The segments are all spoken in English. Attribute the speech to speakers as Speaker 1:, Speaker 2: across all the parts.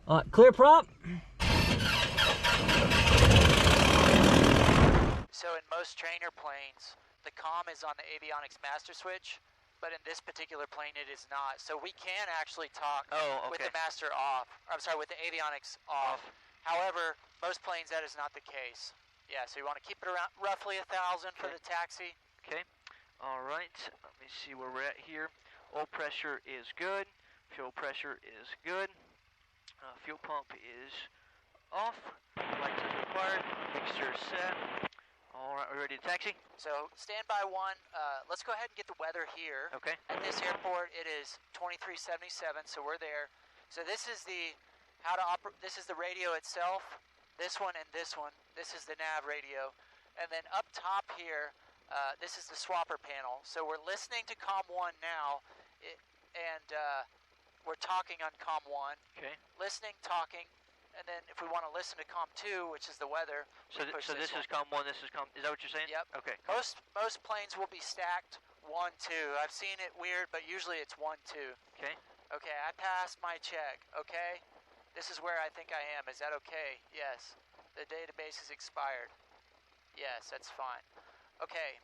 Speaker 1: Clear prop.
Speaker 2: So in most trainer planes, the comm is on the avionics master switch, but in this particular plane it is not. So we can actually talk with the master off. I'm sorry, with the avionics off. However, most planes that is not the case. Yeah, so you want to keep it around roughly 1,000 for the taxi.
Speaker 3: Okay. All right. Let me see where we're at here. Oil pressure is good. Fuel pressure is good. Fuel pump is off. Lights is required. Mixture set. All right, we're ready to taxi?
Speaker 2: So standby one. Let's go ahead and get the weather here.
Speaker 3: Okay.
Speaker 2: At this airport, it is 2377, so we're there. So this is the this is the radio itself. This one and this one. This is the nav radio. And then up top here, this is the swapper panel. So we're listening to COM 1 now, and we're talking on COM 1.
Speaker 3: Okay.
Speaker 2: Listening, talking, and then if we want to listen to COM 2, which is the weather,
Speaker 3: so this is COM 1, this is COM, is that what you're saying?
Speaker 2: Yep.
Speaker 3: Okay.
Speaker 2: Most planes will be stacked 1, 2. I've seen it weird, but usually it's 1, 2.
Speaker 3: Okay.
Speaker 2: Okay, I passed my check, okay? This is where I think I am. Is that okay? Yes. The database is expired. Yes, that's fine. Okay.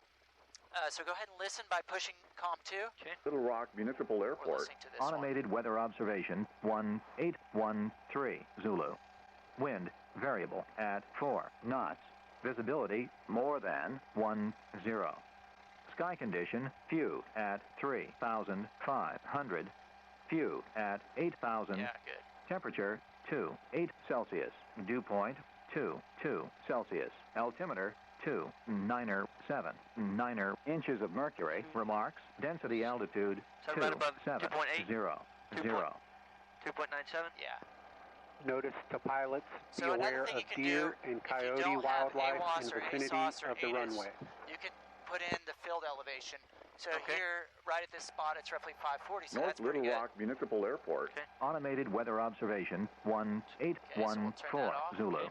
Speaker 2: So go ahead and listen by pushing COM 2.
Speaker 3: Okay.
Speaker 4: Little Rock Municipal Airport.
Speaker 5: Automated weather observation 1813 Zulu. Wind variable at 4 knots. Visibility more than 10. Sky condition few at 3,500. Few at 8,000.
Speaker 2: Yeah, good.
Speaker 5: Temperature 8 Celsius. Dew point 2 Celsius. Altimeter 297 inches of mercury. Remarks density altitude
Speaker 3: So right above 2.8?
Speaker 5: 2.80.
Speaker 3: 2.97?
Speaker 2: Yeah.
Speaker 6: Notice to pilots, be
Speaker 2: So another
Speaker 6: aware
Speaker 2: thing
Speaker 6: of
Speaker 2: you can
Speaker 6: deer
Speaker 2: do,
Speaker 6: and
Speaker 2: if you
Speaker 6: coyote
Speaker 2: don't have
Speaker 6: wildlife
Speaker 2: AWOS
Speaker 6: in the
Speaker 2: or
Speaker 6: vicinity
Speaker 2: ASOS or
Speaker 6: of the
Speaker 2: ATIS,
Speaker 6: runway.
Speaker 2: you can put in the field elevation. So
Speaker 3: Okay.
Speaker 2: here, right at this spot, it's roughly 540, so
Speaker 4: North
Speaker 2: that's pretty
Speaker 4: Little
Speaker 2: good.
Speaker 4: Rock Municipal Airport.
Speaker 3: Okay.
Speaker 5: Automated weather observation 1814 Zulu.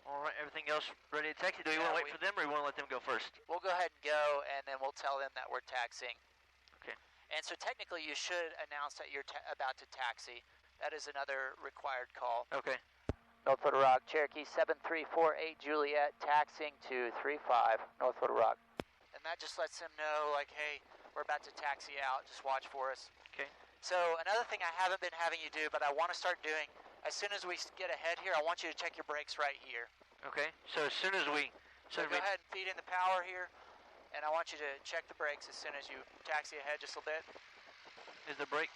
Speaker 3: All right, everything else ready to taxi? Do you want to wait for them, or you want to let them go first?
Speaker 2: We'll go ahead and go, and then we'll tell them that we're taxiing.
Speaker 3: Okay.
Speaker 2: And so technically, you should announce that you're about to taxi. That is another required call.
Speaker 3: Okay.
Speaker 2: North Little Rock, Cherokee 7348 Juliet, taxiing to 35 North Little Rock. And that just lets them know, like, hey, we're about to taxi out. Just watch for us.
Speaker 3: Okay.
Speaker 2: So another thing I haven't been having you do, but I want to start doing, as soon as we get ahead here, I want you to check your brakes right here.
Speaker 3: Okay. So as soon as we...
Speaker 2: So go ahead and feed in the power here, and I want you to check the brakes as soon as you taxi ahead just a little bit.
Speaker 3: Is the brake...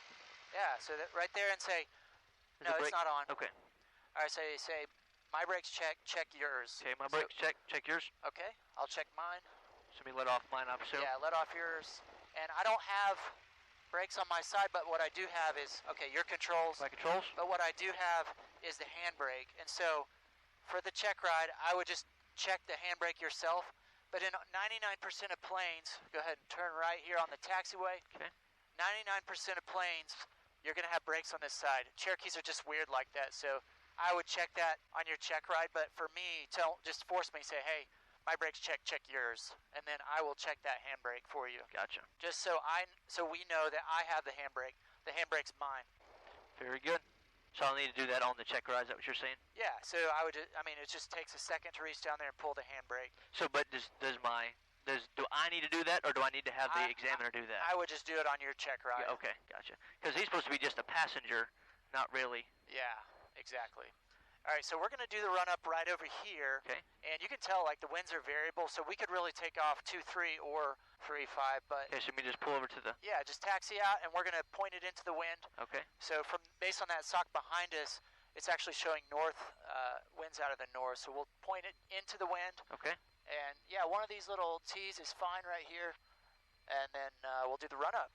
Speaker 2: Yeah, so that right there, and say, no, it's not on.
Speaker 3: Okay.
Speaker 2: All right, say, my brakes check yours.
Speaker 3: Okay, my brakes check yours.
Speaker 2: Okay, I'll check mine.
Speaker 3: So let me let off mine, I assume.
Speaker 2: Yeah, let off yours. And I don't have brakes on my side, but what I do have is, okay, your controls.
Speaker 3: My controls?
Speaker 2: But what I do have is the handbrake. And so for the check ride, I would just check the handbrake yourself. But in 99% of planes, go ahead and turn right here on the taxiway.
Speaker 3: Okay.
Speaker 2: 99% of planes, you're going to have brakes on this side. Cherokees are just weird like that. So I would check that on your check ride. But for me, just force me, say, hey, my brakes check yours, and then I will check that handbrake for you.
Speaker 3: Gotcha.
Speaker 2: Just so we know that I have the handbrake. The handbrake's mine.
Speaker 3: Very good. So I'll need to do that on the check ride, is that what you're saying?
Speaker 2: Yeah, so it just takes a second to reach down there and pull the handbrake.
Speaker 3: So, but do I need to do that, or do I need to have the examiner do that?
Speaker 2: I would just do it on your check ride.
Speaker 3: Yeah, okay, gotcha. Because he's supposed to be just a passenger, not really.
Speaker 2: Yeah, exactly. All right, so we're going to do the run-up right over here.
Speaker 3: Okay.
Speaker 2: And you can tell, like, the winds are variable, so we could really take off 2-3 or 3-5, but...
Speaker 3: Okay, so we just pull over to the...
Speaker 2: Yeah, just taxi out, and we're going to point it into the wind.
Speaker 3: Okay.
Speaker 2: So based on that sock behind us, it's actually showing north, winds out of the north, so we'll point it into the wind.
Speaker 3: Okay.
Speaker 2: And, yeah, one of these little T's is fine right here, and then we'll do the run-up.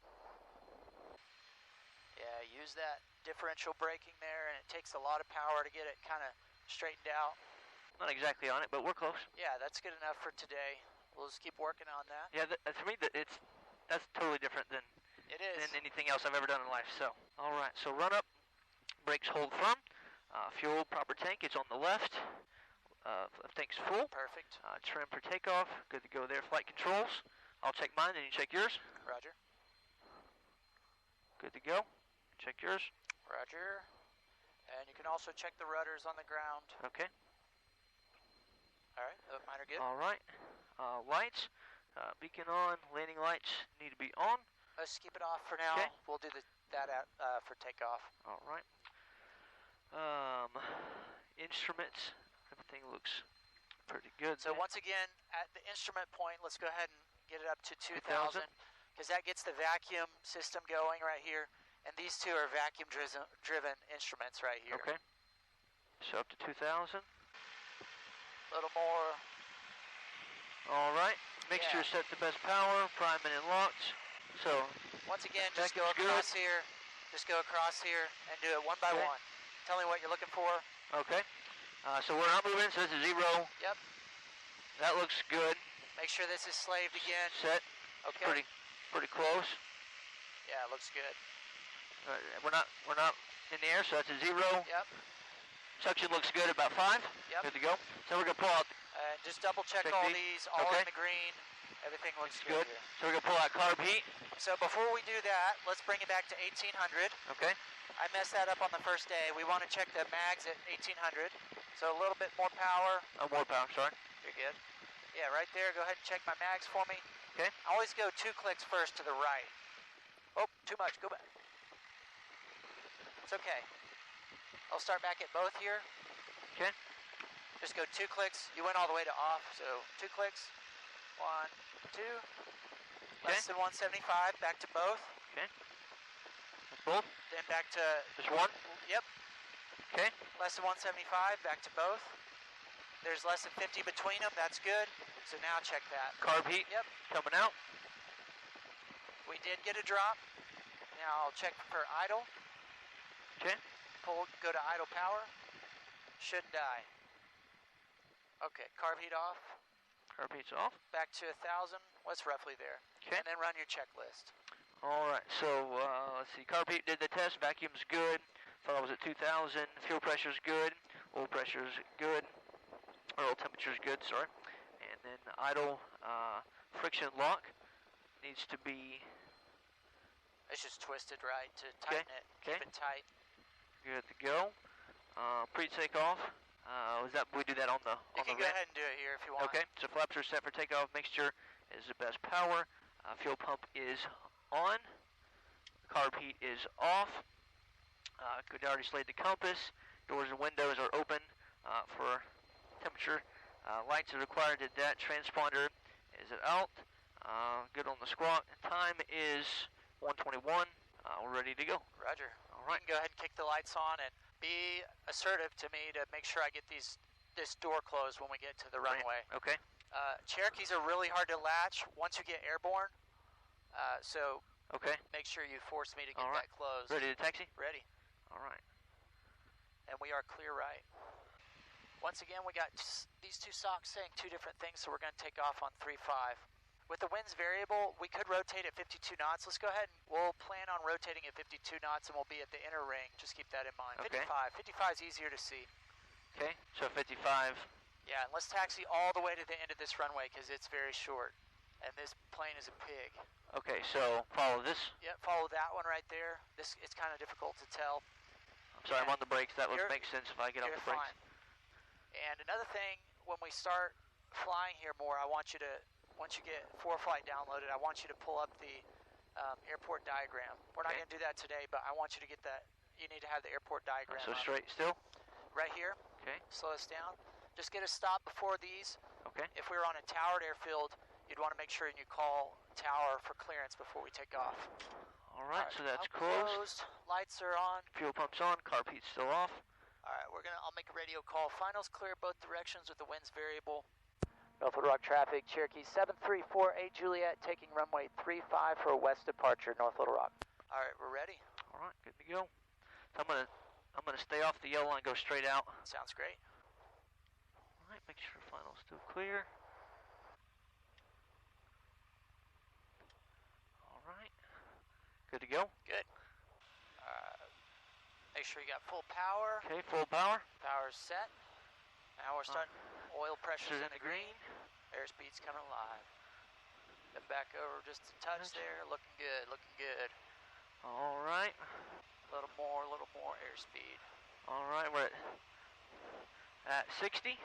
Speaker 2: Yeah, use that differential braking there, and it takes a lot of power to get it kind of straightened out.
Speaker 3: Not exactly on it, but we're close.
Speaker 2: Yeah, that's good enough for today. We'll just keep working on that.
Speaker 3: Yeah, to me, that's totally different than anything else I've ever done in life. So, all right, so run up, brakes hold firm, fuel proper tank, it's on the left. Left tank's full.
Speaker 2: Perfect.
Speaker 3: Trim for takeoff, good to go there. Flight controls, I'll check mine, and you check yours.
Speaker 2: Roger.
Speaker 3: Good to go. Check yours.
Speaker 2: Roger. And you can also check the rudders on the ground.
Speaker 3: Okay.
Speaker 2: All right, mine are good.
Speaker 3: All right. Lights, beacon on, landing lights need to be on.
Speaker 2: Let's keep it off for now.
Speaker 3: Okay.
Speaker 2: We'll do that for takeoff.
Speaker 3: All right. Instruments, everything looks pretty good.
Speaker 2: So once again, at the instrument point, let's go ahead and get it up to 2,000, because that gets the vacuum system going right here. And these two are vacuum-driven instruments right here.
Speaker 3: Okay. So up to 2,000.
Speaker 2: A little more.
Speaker 3: All right. Mixture set to best power, priming and locked. So
Speaker 2: once again, just go across here. Just go across here and do it one by one. Tell me what you're looking for.
Speaker 3: Okay. So we're not moving, so this is 0.
Speaker 2: Yep.
Speaker 3: That looks good.
Speaker 2: Make sure this is slaved again.
Speaker 3: Set.
Speaker 2: Okay.
Speaker 3: Pretty close.
Speaker 2: Yeah, it looks good.
Speaker 3: We're not in the air, so that's a 0.
Speaker 2: Yep.
Speaker 3: Suction looks good, about 5.
Speaker 2: Yep.
Speaker 3: Good to go. So we're gonna pull out.
Speaker 2: Just double check all these, all in the green. Everything looks good.
Speaker 3: So we're gonna pull out carb heat.
Speaker 2: So before we do that, let's bring it back to 1800.
Speaker 3: Okay.
Speaker 2: I messed that up on the first day. We want to check the mags at 1800. So a little bit more power.
Speaker 3: Oh, more power, sorry.
Speaker 2: You're good. Yeah, right there. Go ahead and check my mags for me.
Speaker 3: Okay.
Speaker 2: I always go 2 clicks first to the right. Oh, too much. Go back. It's okay. I'll start back at both here.
Speaker 3: Okay.
Speaker 2: Just go 2 clicks. You went all the way to off, so 2 clicks. 1, 2. Less than 175. Back to both.
Speaker 3: Okay. Both.
Speaker 2: Then back to
Speaker 3: just 1.
Speaker 2: Yep.
Speaker 3: Okay.
Speaker 2: Less than 175. Back to both. There's less than 50 between them. That's good. So now check that.
Speaker 3: Carb heat.
Speaker 2: Yep.
Speaker 3: Coming out.
Speaker 2: We did get a drop. Now I'll check for idle.
Speaker 3: Okay.
Speaker 2: Go to idle power. Should die. Okay, carb heat off.
Speaker 3: Carb heat's off.
Speaker 2: Back to 1,000. What's roughly there?
Speaker 3: Okay.
Speaker 2: And then run your checklist.
Speaker 3: All right. So let's see. Carb heat did the test. Vacuum's good. Thought I was at 2,000. Fuel pressure's good. Oil pressure's good. Or oil temperature's good. Sorry. And then idle friction lock needs to be.
Speaker 2: It's just twisted right to tighten it.
Speaker 3: Okay.
Speaker 2: Keep it tight.
Speaker 3: Good to go. Pre-takeoff. We do that on the
Speaker 2: You can go ahead and do it here if you want.
Speaker 3: Okay. So flaps are set for takeoff. Mixture is the best power. Fuel pump is on. Carb heat is off. Could already slayed the compass. Doors and windows are open for temperature. Lights are required. Did that. Transponder is it out. Good on the squawk. Time is 1:21. We're ready to go.
Speaker 2: Roger.
Speaker 3: All right.
Speaker 2: You can go ahead and kick the lights on and be assertive to me to make sure I get this door closed when we get to the runway.
Speaker 3: Okay.
Speaker 2: Cherokees are really hard to latch once you get airborne. So
Speaker 3: okay.
Speaker 2: Make sure you force me to get that closed.
Speaker 3: Ready to taxi?
Speaker 2: Ready.
Speaker 3: All right.
Speaker 2: And we are clear right. Once again, we got these 2 socks saying 2 different things, so we're going to take off on 3-5. With the winds variable, we could rotate at 52 knots. Let's go ahead and we'll plan on rotating at 52 knots and we'll be at the inner ring. Just keep that in mind.
Speaker 3: Okay.
Speaker 2: 55 is easier to see.
Speaker 3: Okay, so 55.
Speaker 2: Yeah, and let's taxi all the way to the end of this runway because it's very short. And this plane is a pig.
Speaker 3: Okay, so follow this.
Speaker 2: Yep, follow that one right there. It's kind of difficult to tell.
Speaker 3: I'm sorry, I'm on the brakes. That would make sense if I get off the brakes.
Speaker 2: Fine. And another thing, when we start flying here more, I want you to, once you get ForeFlight downloaded, I want you to pull up the airport diagram. We're not going to do that today, but I want you to get that. You need to have the airport diagram
Speaker 3: So
Speaker 2: up.
Speaker 3: straight still?
Speaker 2: Right here.
Speaker 3: Okay.
Speaker 2: Slow us down. Just get a stop before these.
Speaker 3: Okay.
Speaker 2: If we were on a towered airfield, you'd want to make sure you call tower for clearance before we take off.
Speaker 3: All right, so that's
Speaker 2: closed. Lights are on.
Speaker 3: Fuel pump's on. Carb heat's still off.
Speaker 2: All right, I'll make a radio call. Finals clear both directions with the winds variable. North Little Rock traffic, Cherokee 7348 Juliet, taking runway 35 for a west departure, North Little Rock. All right, we're ready.
Speaker 3: All right, good to go. So I'm gonna stay off the yellow line, go straight out.
Speaker 2: Sounds great.
Speaker 3: All right, make sure final's still clear. All right, good to go.
Speaker 2: Good. Make sure you got full power.
Speaker 3: Okay, full power.
Speaker 2: Power's set. Now we're starting. Oil pressure's in the green. Airspeed's coming alive. Come back over just a touch there. Looking good, looking good.
Speaker 3: All right.
Speaker 2: A little more airspeed.
Speaker 3: All right, we're at 60.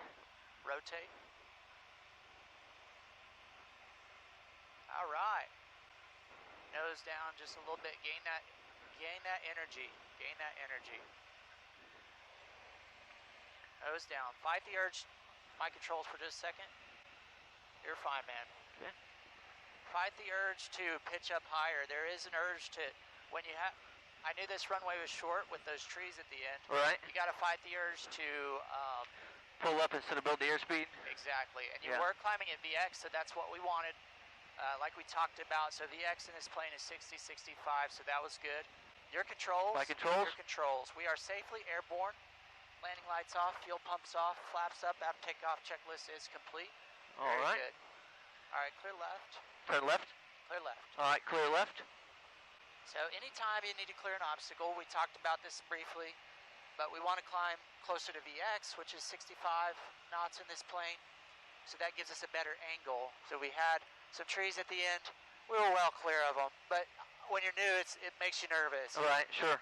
Speaker 2: Rotate. All right. Nose down just a little bit. Gain that energy. Gain that energy. Nose down. Fight the urge. My controls for just a second. You're fine, man.
Speaker 3: Okay.
Speaker 2: Fight the urge to pitch up higher. There is an urge to, when you have, I knew this runway was short with those trees at the end.
Speaker 3: Right.
Speaker 2: You got to fight the urge to
Speaker 3: pull up instead of build the airspeed.
Speaker 2: Exactly. And you were climbing at VX, so that's what we wanted. Like we talked about, so VX in this plane is 60, 65, so that was good. Your controls.
Speaker 3: My controls.
Speaker 2: Your controls. We are safely airborne. Landing lights off, fuel pumps off, flaps up, out of takeoff checklist is complete.
Speaker 3: All right.
Speaker 2: Good. All right, clear left.
Speaker 3: Turn left.
Speaker 2: Clear left.
Speaker 3: All right, clear left.
Speaker 2: So anytime you need to clear an obstacle, we talked about this briefly, but we want to climb closer to VX, which is 65 knots in this plane, so that gives us a better angle. So we had some trees at the end. We were well clear of them, but when you're new, it makes you nervous.
Speaker 3: All right, sure.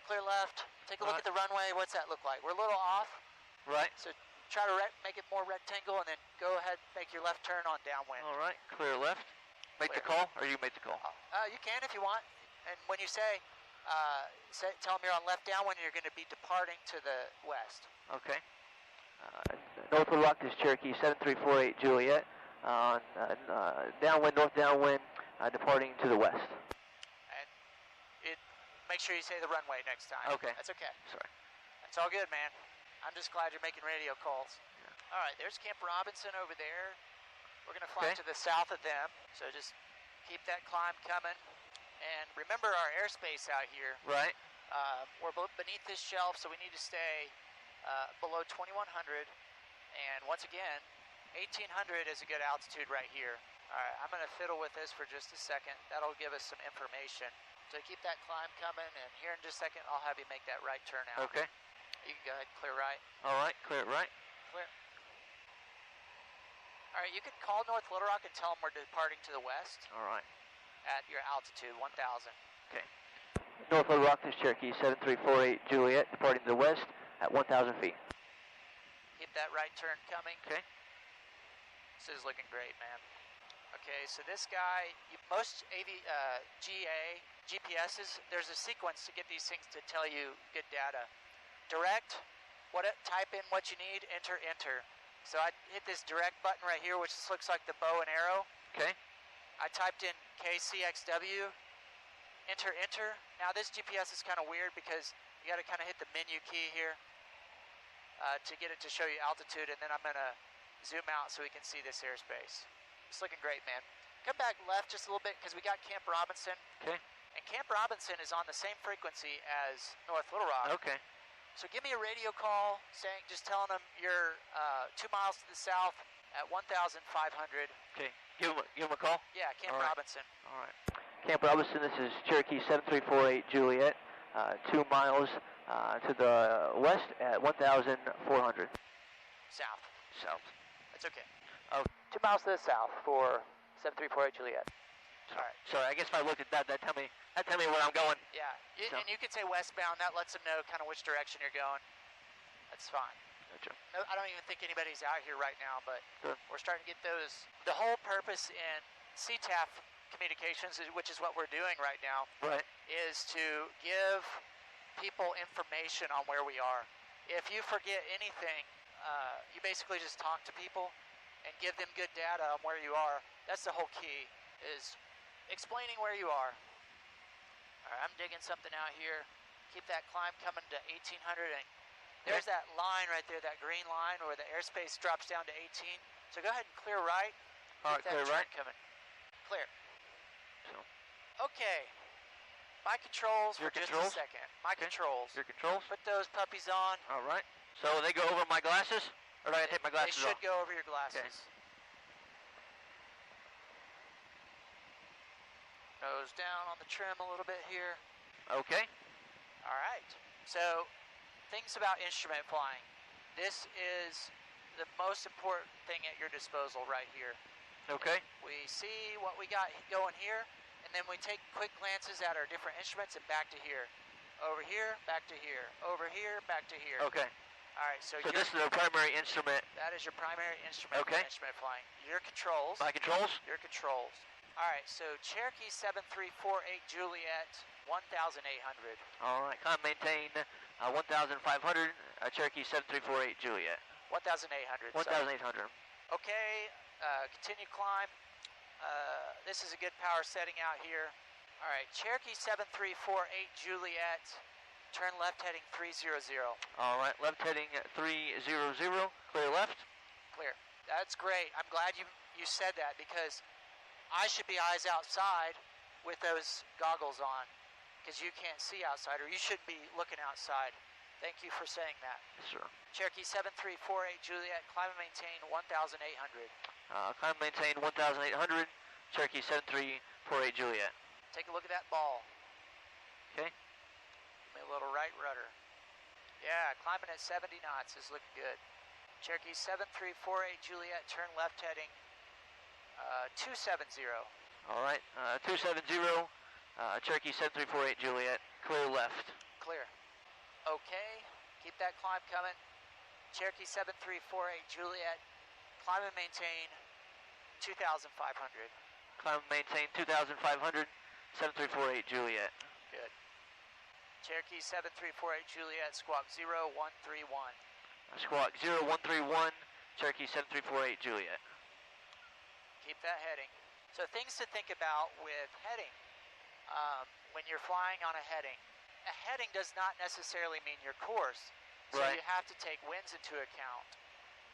Speaker 2: Clear left. Take a look at the runway. What's that look like? We're a little off.
Speaker 3: Right.
Speaker 2: So try to make it more rectangle, and then go ahead and make your left turn on downwind.
Speaker 3: All right, clear left. Make the call, or you make the call?
Speaker 2: You can if you want. And when you say tell them you're on left downwind, you're going to be departing to the west.
Speaker 3: Okay. Northwood Rock, this Cherokee 7348 Juliet. Downwind, north downwind, departing to the west.
Speaker 2: And make sure you say the runway next time.
Speaker 3: Okay.
Speaker 2: That's okay.
Speaker 3: Sorry.
Speaker 2: That's all good, man. I'm just glad you're making radio calls. Yeah. All right, there's Camp Robinson over there. We're going to fly to the south of them, so just keep that climb coming. And remember our airspace out here.
Speaker 3: Right.
Speaker 2: We're beneath this shelf, so we need to stay below 2100. And once again, 1800 is a good altitude right here. All right, I'm going to fiddle with this for just a second. That'll give us some information. So keep that climb coming, and here in just a second, I'll have you make that right turn out.
Speaker 3: Okay.
Speaker 2: You can go ahead and clear right.
Speaker 3: All right, clear right.
Speaker 2: Clear. All right, you can call North Little Rock and tell them we're departing to the west.
Speaker 3: All right.
Speaker 2: At your altitude, 1,000.
Speaker 3: Okay. North Little Rock, this Cherokee 7348 Juliet, departing to the west at 1,000 feet.
Speaker 2: Keep that right turn coming.
Speaker 3: Okay.
Speaker 2: This is looking great, man. Okay, so this guy, most GPSs, there's a sequence to get these things to tell you good data. Direct, type in what you need, enter, enter. So I hit this direct button right here, which just looks like the bow and arrow.
Speaker 3: Okay.
Speaker 2: I typed in KCXW, enter, enter. Now this GPS is kind of weird because you got to kind of hit the menu key here to get it to show you altitude, and then I'm going to zoom out so we can see this airspace. It's looking great, man. Come back left just a little bit because we got Camp Robinson.
Speaker 3: Okay.
Speaker 2: And Camp Robinson is on the same frequency as North Little Rock.
Speaker 3: Okay.
Speaker 2: So give me a radio call just telling them you're 2 miles to the south at 1,500.
Speaker 3: Okay. Give him a call?
Speaker 2: Yeah, Camp Robinson.
Speaker 3: All right. Camp Robinson, this is Cherokee 7348 Juliet, 2 miles to the west at 1,400.
Speaker 2: South.
Speaker 3: South.
Speaker 2: That's okay.
Speaker 3: Oh.
Speaker 2: 2 miles to the south for 7348 Juliet. All right.
Speaker 3: Sorry, I guess if I looked at that tell me where I'm going.
Speaker 2: Yeah, and you could say westbound. That lets them know kind of which direction you're going. That's fine.
Speaker 3: Gotcha.
Speaker 2: No, I don't even think anybody's out here right now, but
Speaker 3: Good.
Speaker 2: We're starting to get those. The whole purpose in CTAF communications, which is what we're doing right now,
Speaker 3: right,
Speaker 2: is to give people information on where we are. If you forget anything, you basically just talk to people and give them good data on where you are. That's the whole key, is explaining where you are. All right, I'm digging something out here. Keep that climb coming to 1,800. And there's that line right there, that green line where the airspace drops down to 18. So go ahead and clear right.
Speaker 3: All right, clear right.
Speaker 2: Coming. Clear.
Speaker 3: So.
Speaker 2: Okay. My controls
Speaker 3: Your
Speaker 2: for
Speaker 3: controls?
Speaker 2: just a second. My controls.
Speaker 3: Your controls?
Speaker 2: Put those puppies on.
Speaker 3: All right. So they go over my glasses? Or do I take my glasses
Speaker 2: off? They should
Speaker 3: off?
Speaker 2: go over your glasses.
Speaker 3: Okay.
Speaker 2: Nose down on the trim a little bit here.
Speaker 3: Okay.
Speaker 2: All right. So, things about instrument flying. This is the most important thing at your disposal right here.
Speaker 3: Okay.
Speaker 2: We see what we got going here, and then we take quick glances at our different instruments and back to here. over here, back to here, over here, back to here.
Speaker 3: Okay.
Speaker 2: All right, so
Speaker 3: this is the primary instrument.
Speaker 2: That is your primary instrument
Speaker 3: Okay.
Speaker 2: for instrument flying. Your controls.
Speaker 3: My controls?
Speaker 2: Your controls. All right, so Cherokee 7348 Juliet, 1,800.
Speaker 3: All right, climb maintain 1,500, Cherokee 7348 Juliet.
Speaker 2: 1,800.
Speaker 3: 1,800.
Speaker 2: Okay, continue climb. This is a good power setting out here. All right, Cherokee 7348 Juliet, turn left heading 300.
Speaker 3: All right, left heading 300, clear left.
Speaker 2: Clear. That's great. I'm glad you said that because I should be eyes outside with those goggles on because you can't see outside, or you shouldn't be looking outside. Thank you for saying that.
Speaker 3: Yes, sir.
Speaker 2: Cherokee 7348 Juliet, climb and maintain 1,800.
Speaker 3: Climb and maintain 1,800, Cherokee 7348 Juliet.
Speaker 2: Take a look at that ball.
Speaker 3: Okay.
Speaker 2: Give me a little right rudder. Yeah, climbing at 70 knots is looking good. Cherokee 7348 Juliet, turn left heading 270.
Speaker 3: All right, 270, Cherokee 7348 Juliet, clear left.
Speaker 2: Clear. Okay, keep that climb coming. Cherokee 7348 Juliet, climb and maintain 2,500.
Speaker 3: Climb and maintain 2,500, 7348 Juliet.
Speaker 2: Good. Cherokee 7348 Juliet, squawk 0131.
Speaker 3: Squawk 0131, Cherokee 7348 Juliet.
Speaker 2: Keep that heading. So things to think about with heading when you're flying on a heading. A heading does not necessarily mean your course. So
Speaker 3: Right.
Speaker 2: you have to take winds into account.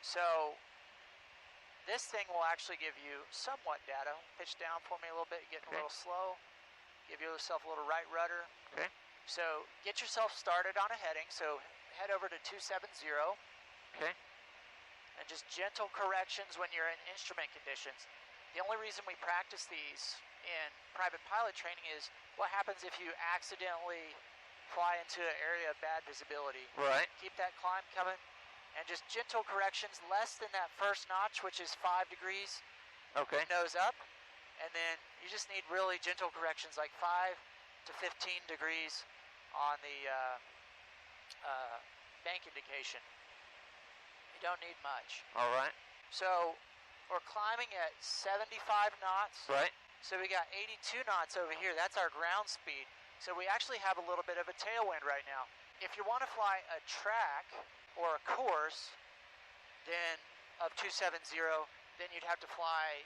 Speaker 2: So this thing will actually give you somewhat data. Pitch down for me a little bit, you're getting a little slow. Give yourself a little right rudder.
Speaker 3: Okay.
Speaker 2: So get yourself started on a heading. So head over to 270.
Speaker 3: Okay.
Speaker 2: And just gentle corrections when you're in instrument conditions. The only reason we practice these in private pilot training is what happens if you accidentally fly into an area of bad visibility.
Speaker 3: Right.
Speaker 2: Keep that climb coming, and just gentle corrections less than that first notch, which is 5 degrees.
Speaker 3: Okay.
Speaker 2: Nose up, and then you just need really gentle corrections like 5 to 15 degrees on the bank indication. You don't need much.
Speaker 3: All right.
Speaker 2: So we're climbing at 75 knots.
Speaker 3: Right.
Speaker 2: So we got 82 knots over here. That's our ground speed. So we actually have a little bit of a tailwind right now. If you want to fly a track or a course, then of 270, then you'd have to fly,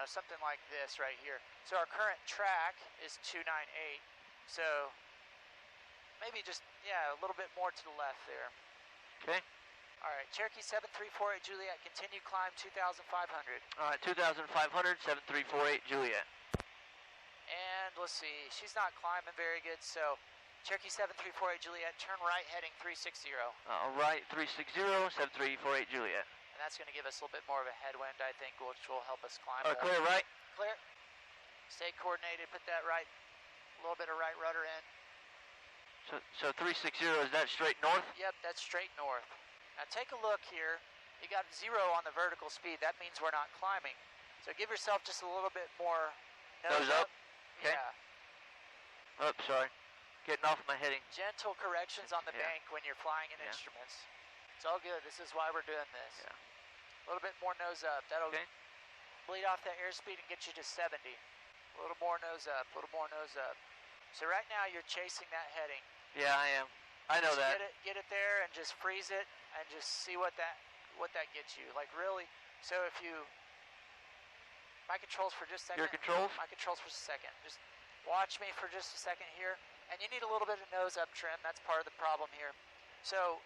Speaker 2: something like this right here. So our current track is 298. So maybe just, a little bit more to the left there.
Speaker 3: Okay.
Speaker 2: All right, Cherokee 7348 Juliet, continue climb 2,500.
Speaker 3: All right, 2,500, 7348 Juliet.
Speaker 2: And let's see, she's not climbing very good, so Cherokee 7348 Juliet, turn right heading 360.
Speaker 3: All right, 360, 7348 Juliet.
Speaker 2: And that's going to give us a little bit more of a headwind, I think, which will help us climb.
Speaker 3: Clear right.
Speaker 2: Clear. Stay coordinated, put that right, a little bit of right rudder in.
Speaker 3: So 360, is that straight north?
Speaker 2: Yep, that's straight north. Now take a look here. You got 0 on the vertical speed. That means we're not climbing. So give yourself just a little bit more
Speaker 3: nose up. Okay.
Speaker 2: Yeah.
Speaker 3: Oops, sorry. Getting off my heading.
Speaker 2: Gentle corrections on the bank when you're flying in instruments. It's all good. This is why we're doing this.
Speaker 3: Yeah.
Speaker 2: A little bit more nose up. That'll bleed off that airspeed and get you to 70. A little more nose up. A little more nose up. So right now you're chasing that heading.
Speaker 3: Yeah, I am. I know that.
Speaker 2: Get it there and just freeze it and just see what that gets you. Like really. So if you, my controls for just a second.
Speaker 3: Your controls?
Speaker 2: My controls for just a second. Just watch me for just a second here. And you need a little bit of nose up trim. That's part of the problem here. So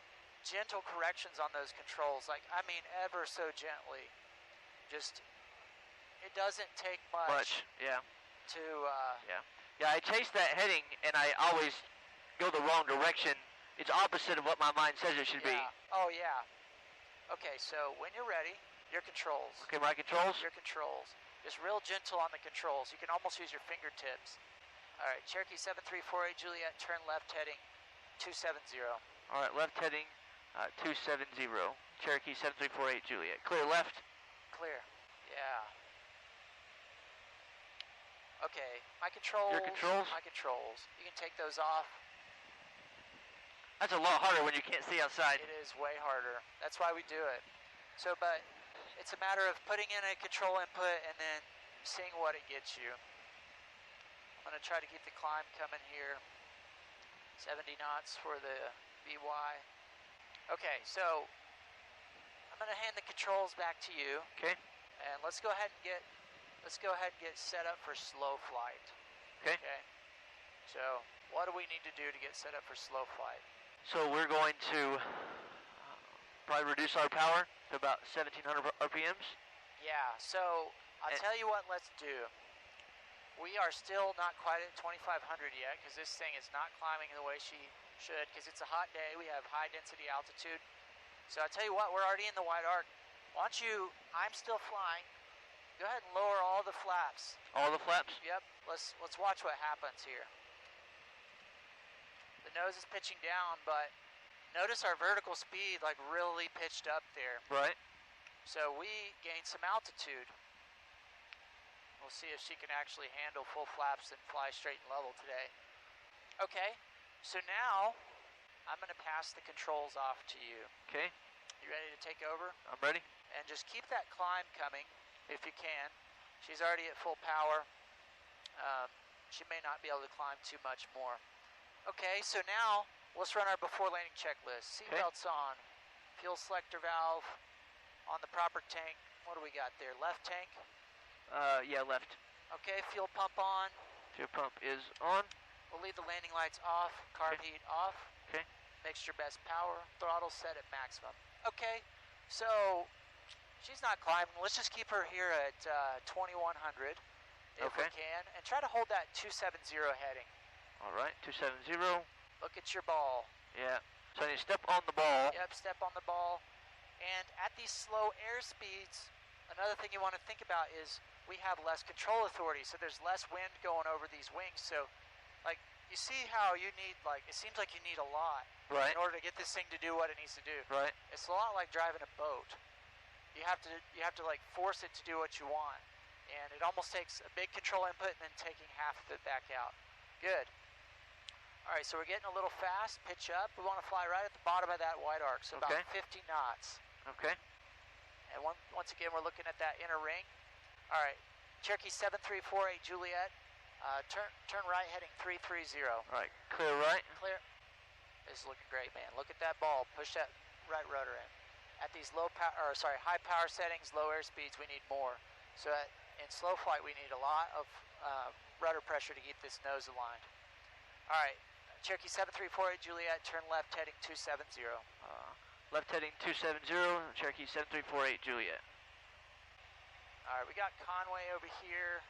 Speaker 2: gentle corrections on those controls. Like, I mean, ever so gently. Just, it doesn't take much.
Speaker 3: Yeah.
Speaker 2: To,
Speaker 3: Yeah, I chase that heading and I always go the wrong direction. It's opposite of what my mind says it should be.
Speaker 2: Oh, yeah. Okay, so when you're ready, your controls.
Speaker 3: Okay, my controls?
Speaker 2: Your controls. Just real gentle on the controls. You can almost use your fingertips. All right, Cherokee 7348 Juliet, turn left heading 270.
Speaker 3: All right, left heading 270. Cherokee 7348 Juliet. Clear left.
Speaker 2: Clear. Yeah. Okay, my controls.
Speaker 3: Your controls?
Speaker 2: My controls. You can take those off.
Speaker 3: That's a lot harder when you can't see outside.
Speaker 2: It is way harder. That's why we do it. So, but it's a matter of putting in a control input and then seeing what it gets you. I'm going to try to keep the climb coming here. 70 knots for the BY. Okay, so I'm going to hand the controls back to you.
Speaker 3: Okay.
Speaker 2: And let's go ahead and get set up for slow flight.
Speaker 3: Okay.
Speaker 2: Okay. So, what do we need to do to get set up for slow flight?
Speaker 3: So we're going to probably reduce our power to about 1700 RPMs.
Speaker 2: Yeah, so I'll tell you what let's do. We are still not quite at 2500 yet because this thing is not climbing the way she should because it's a hot day. We have high density altitude. So I'll tell you what, we're already in the wide arc. Why don't you, I'm still flying, go ahead and lower all the flaps.
Speaker 3: All the flaps?
Speaker 2: Yep, let's watch what happens here. The nose is pitching down, but notice our vertical speed like really pitched up there.
Speaker 3: Right.
Speaker 2: So we gained some altitude. We'll see if she can actually handle full flaps and fly straight and level today. Okay, so now I'm going to pass the controls off to you.
Speaker 3: Okay.
Speaker 2: You ready to take over?
Speaker 3: I'm ready.
Speaker 2: And just keep that climb coming if you can. She's already at full power. She may not be able to climb too much more. Okay, so now let's run our before landing checklist. Seatbelts on, fuel selector valve on the proper tank. What do we got there? Left tank?
Speaker 3: Yeah, left.
Speaker 2: Okay, fuel pump on.
Speaker 3: Fuel pump is on.
Speaker 2: We'll leave the landing lights off, carb heat off.
Speaker 3: Okay.
Speaker 2: Mixture best power, throttle set at maximum. Okay, so she's not climbing. Let's just keep her here at 2100 if we can, and try to hold that 270 heading.
Speaker 3: All right, 270.
Speaker 2: Look at your ball.
Speaker 3: Yeah. So you step on the ball.
Speaker 2: Yep, step on the ball. And at these slow air speeds, another thing you want to think about is we have less control authority, so there's less wind going over these wings. So, like, you see how you need, like, it seems like you need a lot
Speaker 3: in
Speaker 2: order to get this thing to do what it needs to do.
Speaker 3: Right.
Speaker 2: It's a lot like driving a boat. You have to like force it to do what you want, and it almost takes a big control input and then taking half of it back out. Good. All right, so we're getting a little fast. Pitch up. We want to fly right at the bottom of that wide arc, so about 50 knots.
Speaker 3: Okay.
Speaker 2: And once again, we're looking at that inner ring. All right, Cherokee 7348 Juliet. Turn right, heading 330.
Speaker 3: All right, clear right.
Speaker 2: Clear. This is looking great, man. Look at that ball. Push that right rudder in. At these high power settings, low air speeds, we need more. So in slow flight, we need a lot of rudder pressure to keep this nose aligned. All right, Cherokee 7348 Juliet, turn left heading 270.
Speaker 3: Left heading 270, Cherokee 7348 Juliet.
Speaker 2: All right, we got Conway over here.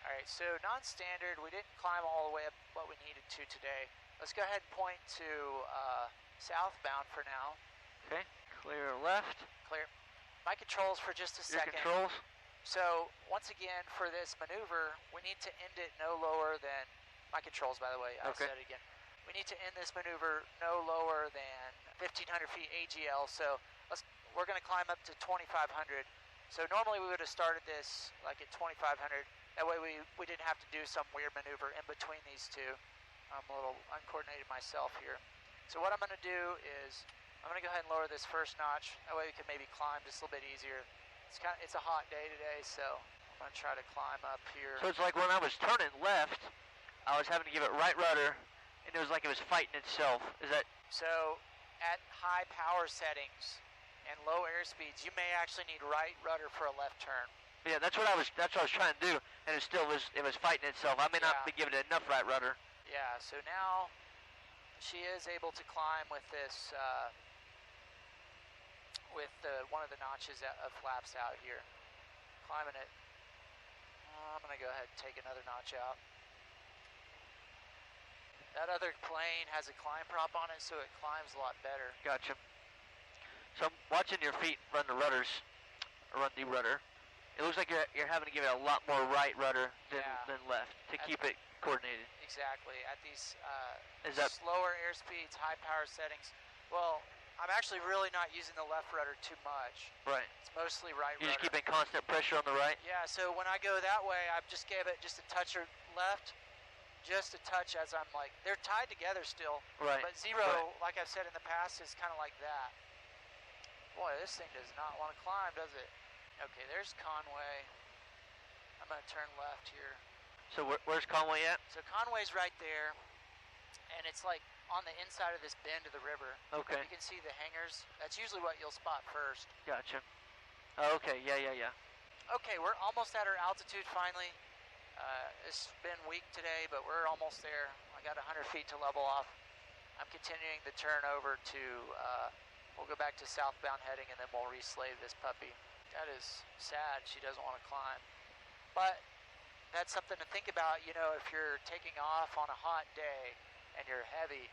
Speaker 2: All right, so non-standard, we didn't climb all the way up what we needed to today. Let's go ahead and point to southbound for now.
Speaker 3: Okay, clear left.
Speaker 2: Clear. My controls for just a second.
Speaker 3: Your controls.
Speaker 2: So, once again, for this maneuver, we need to end it no lower than, my controls, by the way, I'll say it again. We need to end this maneuver no lower than 1,500 feet AGL, so we're going to climb up to 2,500. So normally we would have started this like at 2,500. That way we didn't have to do some weird maneuver in between these two. I'm a little uncoordinated myself here. So what I'm going to do is I'm going to go ahead and lower this first notch. That way we can maybe climb just a little bit easier. It's a hot day today, so I'm going to try to climb up here.
Speaker 3: So it's like when I was turning left, I was having to give it right rudder, and it was like it was fighting itself. Is that?
Speaker 2: So at high power settings and low air speeds, you may actually need right rudder for a left turn.
Speaker 3: Yeah, that's what I was trying to do, and it was fighting itself. I may not be giving it enough right rudder.
Speaker 2: Yeah, so now she is able to climb with this, one of the notches of flaps out here. Climbing it. I'm going to go ahead and take another notch out. That other plane has a climb prop on it, so it climbs a lot better.
Speaker 3: Gotcha. So I'm watching your feet run the rudders, or run the rudder. It looks like you're having to give it a lot more right rudder than left to keep it coordinated.
Speaker 2: Exactly. At these
Speaker 3: that
Speaker 2: slower airspeeds, high power settings, well, I'm actually really not using the left rudder too much.
Speaker 3: Right.
Speaker 2: It's mostly right rudder.
Speaker 3: You're just keeping constant pressure on the right?
Speaker 2: Yeah, so when I go that way, I just gave it just a touch left, just a touch as I'm like, they're tied together still.
Speaker 3: Right.
Speaker 2: But zero, like I've said in the past, is kind of like that. Boy, this thing does not want to climb, does it? Okay, there's Conway. I'm going to turn left here.
Speaker 3: So where's Conway at?
Speaker 2: So Conway's right there, and it's like on the inside of this bend of the river.
Speaker 3: Okay.
Speaker 2: You can see the hangars. That's usually what you'll spot first.
Speaker 3: Gotcha. Oh, okay, yeah.
Speaker 2: Okay, we're almost at our altitude finally. It's been weak today, but we're almost there. I got 100 feet to level off. I'm continuing the turn over to, we'll go back to southbound heading, and then we'll re-slave this puppy. That is sad. She doesn't want to climb. But that's something to think about, you know, if you're taking off on a hot day and you're heavy.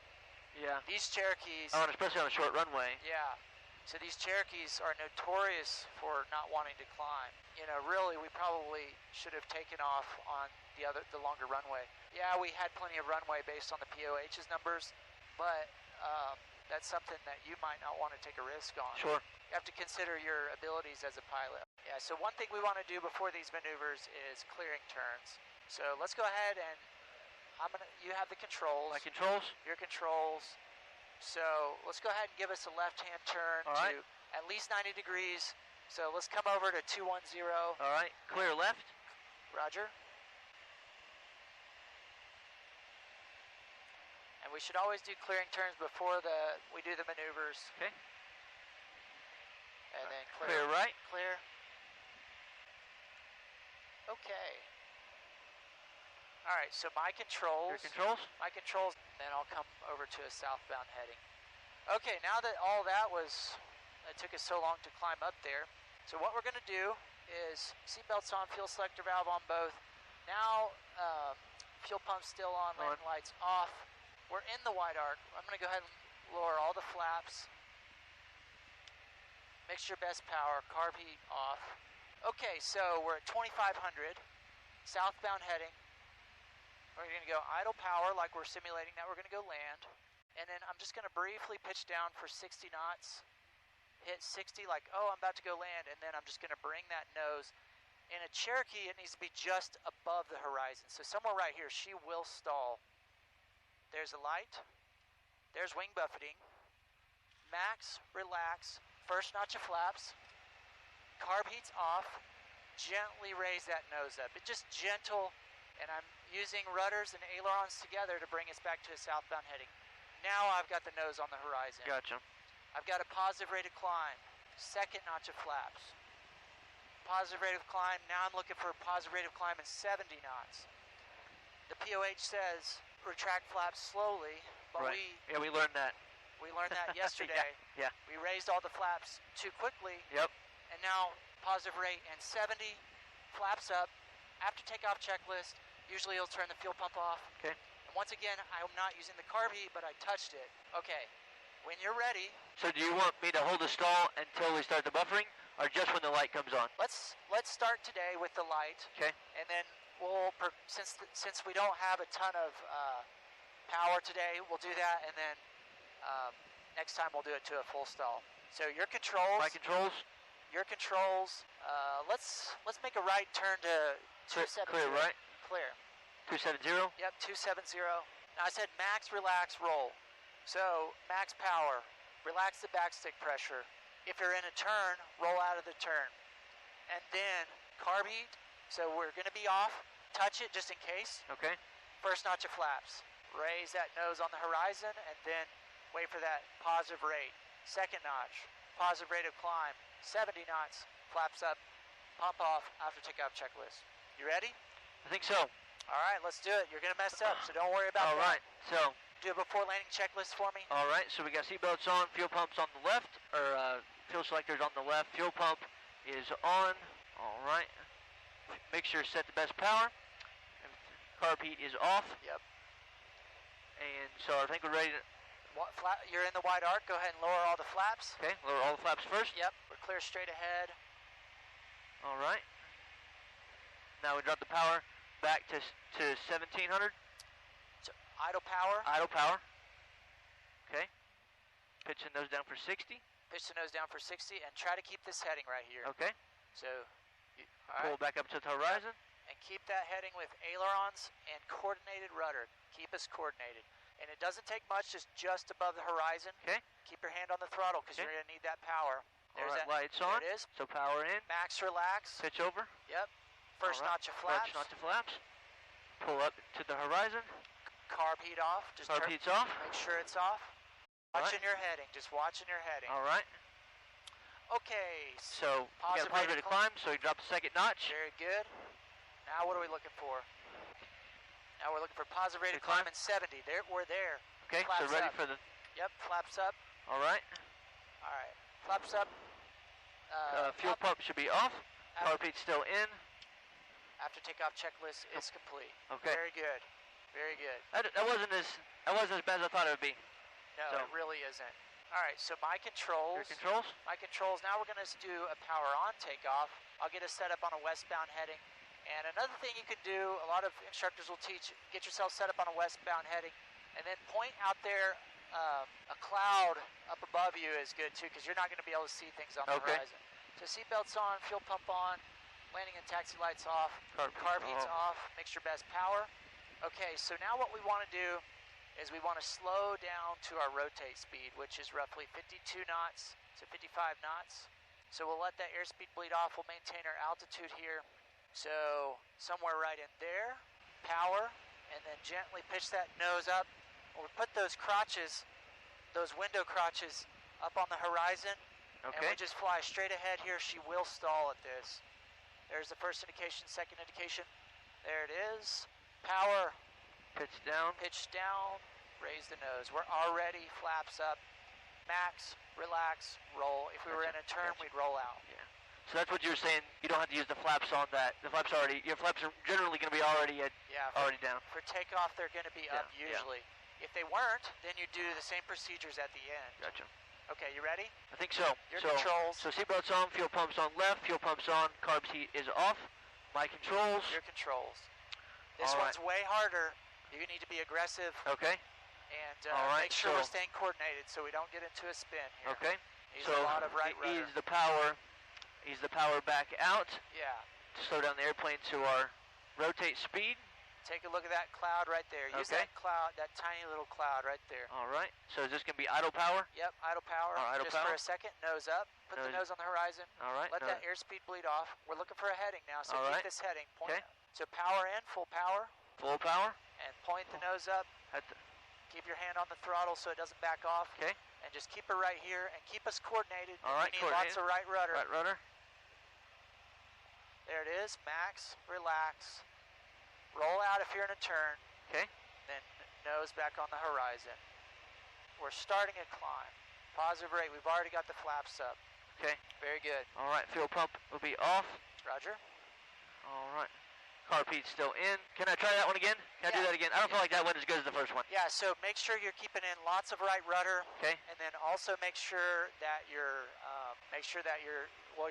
Speaker 3: Yeah.
Speaker 2: These Cherokees...
Speaker 3: Oh, and especially on a short runway.
Speaker 2: Yeah. So these Cherokees are notorious for not wanting to climb. You know, really, we probably should have taken off on the longer runway. Yeah, we had plenty of runway based on the POH's numbers, but that's something that you might not want to take a risk on.
Speaker 3: Sure.
Speaker 2: You have to consider your abilities as a pilot. Yeah, so one thing we want to do before these maneuvers is clearing turns. So let's go ahead and you have the controls.
Speaker 3: My controls?
Speaker 2: Your controls. So let's go ahead and give us a left-hand turn
Speaker 3: All right.
Speaker 2: to at least 90 degrees. So let's come over to 210.
Speaker 3: All right, clear left.
Speaker 2: Roger. And we should always do clearing turns before we do the maneuvers.
Speaker 3: Okay.
Speaker 2: And then
Speaker 3: Clear right.
Speaker 2: Clear. Okay. All right, so my controls.
Speaker 3: Your controls?
Speaker 2: My controls, then I'll come over to a southbound heading. Okay, now that all that it took us so long to climb up there. So what we're gonna do is seatbelts on, fuel selector valve on both. Now, fuel pump still on, landing lights off. We're in the wide arc. I'm gonna go ahead and lower all the flaps. Mixture best power, carb heat off. Okay, so we're at 2500, southbound heading. We're going to go idle power like we're simulating that we're going to go land. And then I'm just going to briefly pitch down for 60 knots. Hit 60 like, oh, I'm about to go land. And then I'm just going to bring that nose. In a Cherokee, it needs to be just above the horizon. So somewhere right here, she will stall. There's a light. There's wing buffeting. Max, relax. First notch of flaps. Carb heat's off. Gently raise that nose up. It's just gentle. And I'm using rudders and ailerons together to bring us back to a southbound heading. Now I've got the nose on the horizon.
Speaker 3: Gotcha.
Speaker 2: I've got a positive rate of climb. Second notch of flaps. Positive rate of climb. Now I'm looking for a positive rate of climb in 70 knots. The POH says retract flaps slowly, but
Speaker 3: right. We learned that.
Speaker 2: We learned that yesterday.
Speaker 3: Yeah.
Speaker 2: We raised all the flaps too quickly.
Speaker 3: Yep.
Speaker 2: And now positive rate and 70, flaps up. After takeoff checklist, usually you'll turn the fuel pump off.
Speaker 3: Okay.
Speaker 2: And once again, I'm not using the carb heat, but I touched it. Okay. When you're ready.
Speaker 3: So do you want me to hold the stall until we start the buffering, or just when the light comes on?
Speaker 2: Let's start today with the light.
Speaker 3: Okay.
Speaker 2: And then since we don't have a ton of power today, we'll do that, and then next time we'll do it to a full stall. So your controls.
Speaker 3: My controls.
Speaker 2: Your controls. Let's make a right turn to 270.
Speaker 3: Clear right.
Speaker 2: Clear.
Speaker 3: 270.
Speaker 2: Yep, 270. Now I said max, relax, roll. So max power. Relax the backstick pressure. If you're in a turn, roll out of the turn. And then carb heat. So we're going to be off. Touch it just in case.
Speaker 3: Okay.
Speaker 2: First notch of flaps. Raise that nose on the horizon and then wait for that positive rate. Second notch. Positive rate of climb. 70 knots. Flaps up. Pump off after takeoff checklist. You ready?
Speaker 3: I think so.
Speaker 2: All right, let's do it. You're going to mess up, so don't worry about that.
Speaker 3: All right. So.
Speaker 2: Do a before landing checklist for me.
Speaker 3: All right. So we got seatbelts on. Fuel pump's on the left, or fuel selector's on the left. Fuel pump is on. All right. Mixture set to best power. Carb heat is off.
Speaker 2: Yep.
Speaker 3: And so I think we're ready to...
Speaker 2: You're in the wide arc. Go ahead and lower all the flaps.
Speaker 3: Okay, lower all the flaps first.
Speaker 2: Yep, we're clear straight ahead.
Speaker 3: All right. Now we drop the power back to 1700.
Speaker 2: So idle power.
Speaker 3: Idle power. Okay. Pitching those down for 60.
Speaker 2: Pitch the nose down for 60 and try to keep this heading right here.
Speaker 3: Okay.
Speaker 2: So,
Speaker 3: Pull back up to the horizon.
Speaker 2: And keep that heading with ailerons and coordinated rudder. Keep us coordinated. And it doesn't take much, just above the horizon.
Speaker 3: Okay.
Speaker 2: Keep your hand on the throttle because you're going to need that power.
Speaker 3: All right, lights on.
Speaker 2: There it is.
Speaker 3: So power in.
Speaker 2: Max relax.
Speaker 3: Pitch over.
Speaker 2: Yep. First notch of flaps.
Speaker 3: First notch of flaps. Pull up to the horizon.
Speaker 2: Carb heat off. Just
Speaker 3: carb heat's off.
Speaker 2: Make sure it's off. Watching your heading. Just watching your heading.
Speaker 3: All right.
Speaker 2: Okay.
Speaker 3: So we got a positive rate of climb, so we drop the second notch.
Speaker 2: Very good. Now what are we looking for? Now we're looking for positive rate of climb in 70. There, we're there.
Speaker 3: Okay,
Speaker 2: flaps
Speaker 3: so ready
Speaker 2: up.
Speaker 3: for the...
Speaker 2: Yep, flaps up.
Speaker 3: All right.
Speaker 2: All right, flaps up.
Speaker 3: Fuel pump should be off. Carb heat's still in.
Speaker 2: After takeoff checklist is complete.
Speaker 3: Okay.
Speaker 2: Very good. Very good.
Speaker 3: That wasn't as bad as I thought it would be.
Speaker 2: No, it really isn't. All right, so my controls.
Speaker 3: Your controls?
Speaker 2: My controls. Now we're going to do a power on takeoff. I'll get us set up on a westbound heading. And another thing you can do, a lot of instructors will teach, get yourself set up on a westbound heading, and then point out there. A cloud up above you is good too, because you're not going to be able to see things on the horizon. So seatbelts on, fuel pump on, landing and taxi lights off, carb heat's off, make sure best power. Okay, so now what we want to do is we want to slow down to our rotate speed, which is roughly 52 knots to 55 knots. So we'll let that airspeed bleed off. We'll maintain our altitude here. So somewhere right in there, power, and then gently pitch that nose up. We'll put those crotches, those window crotches, up on the horizon.
Speaker 3: Okay.
Speaker 2: And we just fly straight ahead here. She will stall at this. There's the first indication, second indication. There it is. Power.
Speaker 3: Pitch down.
Speaker 2: Pitch down. Raise the nose. We're already flaps up. Max, relax, roll. If we were in a turn, we'd roll out.
Speaker 3: Yeah. So that's what you were saying. You don't have to use the flaps on that. The flaps already. Your flaps are generally going to be already down.
Speaker 2: For takeoff, they're going to be up usually.
Speaker 3: Yeah.
Speaker 2: If they weren't, then you do the same procedures at the end.
Speaker 3: Gotcha.
Speaker 2: Okay, you ready?
Speaker 3: I think so.
Speaker 2: Your controls.
Speaker 3: So seatbelts on, fuel pumps on left, fuel pumps on, carb heat is off. My controls.
Speaker 2: Your controls. This one's way harder. You need to be aggressive.
Speaker 3: Okay.
Speaker 2: And make sure we're staying coordinated so we don't get into a spin here.
Speaker 3: Okay.
Speaker 2: Use a lot of right rudder.
Speaker 3: Ease the power back out.
Speaker 2: Yeah.
Speaker 3: To slow down the airplane to our rotate speed.
Speaker 2: Take a look at that cloud right there. Use that cloud, that tiny little cloud right there.
Speaker 3: All right. So is this going to be idle power?
Speaker 2: Yep, idle power.
Speaker 3: Idle
Speaker 2: Just
Speaker 3: power.
Speaker 2: for a second, nose up. Put the nose on the horizon.
Speaker 3: All right.
Speaker 2: Let that airspeed bleed off. We're looking for a heading now, so keep this heading.
Speaker 3: Okay.
Speaker 2: So power in, full power.
Speaker 3: Full power.
Speaker 2: And point the nose up. Keep your hand on the throttle so it doesn't back off.
Speaker 3: Okay.
Speaker 2: And just keep her right here and keep us coordinated.
Speaker 3: All right,
Speaker 2: we need lots of right rudder.
Speaker 3: Right rudder.
Speaker 2: There it is. Max, relax. Roll out if you're in a turn.
Speaker 3: Okay.
Speaker 2: Then nose back on the horizon. We're starting a climb. Positive rate. We've already got the flaps up.
Speaker 3: Okay.
Speaker 2: Very good.
Speaker 3: All right. Fuel pump will be off.
Speaker 2: Roger.
Speaker 3: All right. Carb heat's still in. Can I try that one again? Can I do that again? I don't feel like that went as good as the first one.
Speaker 2: Yeah, so make sure you're keeping in lots of right rudder.
Speaker 3: Okay.
Speaker 2: And then also make sure that you're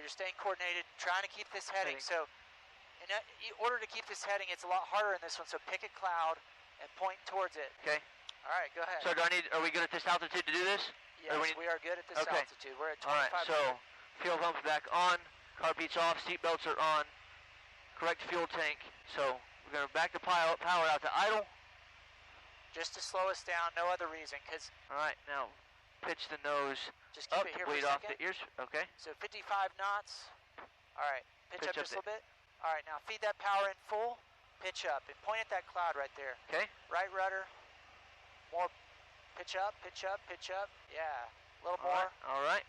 Speaker 2: staying coordinated, trying to keep this heading. So in order to keep this heading, it's a lot harder in this one. So pick a cloud and point towards it.
Speaker 3: Okay.
Speaker 2: All right, go ahead.
Speaker 3: So are we good at this altitude to do this?
Speaker 2: Yes, we are good at this altitude. We're at 25.
Speaker 3: All right, so fuel pump's back on, carb heat's off, seat belts are on, correct fuel tank. So we're going to back the power out to idle.
Speaker 2: Just to slow us down, no other reason.
Speaker 3: All right, now pitch the nose
Speaker 2: just keep
Speaker 3: up,
Speaker 2: it here
Speaker 3: bleed
Speaker 2: for a
Speaker 3: off the ears. Okay.
Speaker 2: So 55 knots. All right, pitch up just a little bit. All right, now feed that power in full, pitch up, and point at that cloud right there.
Speaker 3: Okay.
Speaker 2: Right rudder, more, pitch up, pitch up, pitch up. Yeah, a little more.
Speaker 3: All right.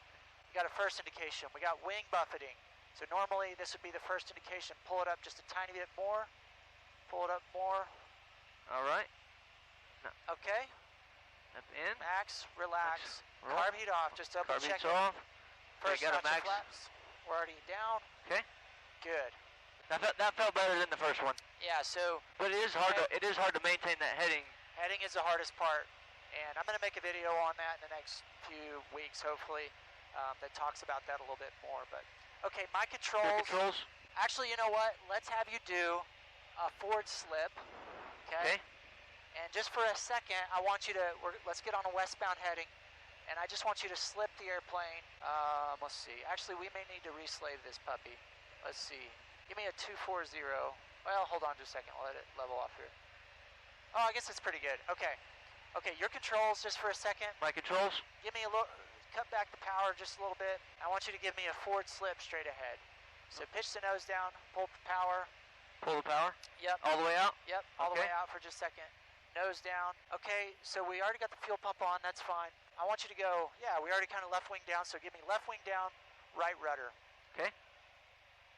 Speaker 2: We got a first indication. We got wing buffeting. So normally this would be the first indication. Pull it up just a tiny bit more. Pull it up more.
Speaker 3: All right.
Speaker 2: No. Okay.
Speaker 3: Up in.
Speaker 2: Max, relax. Carb heat off. Just double check it.
Speaker 3: Carb heat's off.
Speaker 2: First
Speaker 3: got a max.
Speaker 2: flaps. We're already down.
Speaker 3: Okay.
Speaker 2: Good.
Speaker 3: That felt better than the first one.
Speaker 2: Yeah. So.
Speaker 3: But it is hard to maintain that heading.
Speaker 2: Heading is the hardest part, and I'm going to make a video on that in the next few weeks, hopefully, that talks about that a little bit more. But okay, my controls.
Speaker 3: Your controls.
Speaker 2: Actually, you know what? Let's have you do a forward slip. Okay. And just for a second, I want you to. Let's get on a westbound heading, and I just want you to slip the airplane. Let's see. Actually, we may need to reslave this puppy. Let's see. Give me a 240. Well, hold on just a second. I'll let it level off here. Oh, I guess it's pretty good. Okay. Okay, your controls just for a second.
Speaker 3: My controls?
Speaker 2: Give me a little, cut back the power just a little bit. I want you to give me a forward slip straight ahead. So pitch the nose down, pull the power.
Speaker 3: Pull the power?
Speaker 2: Yep.
Speaker 3: All the way out?
Speaker 2: Yep, all the way out for just a second. Nose down. Okay, so we already got the fuel pump on, that's fine. I want you to go, yeah, we already kind of left wing down, so give me left wing down, right rudder.
Speaker 3: Okay.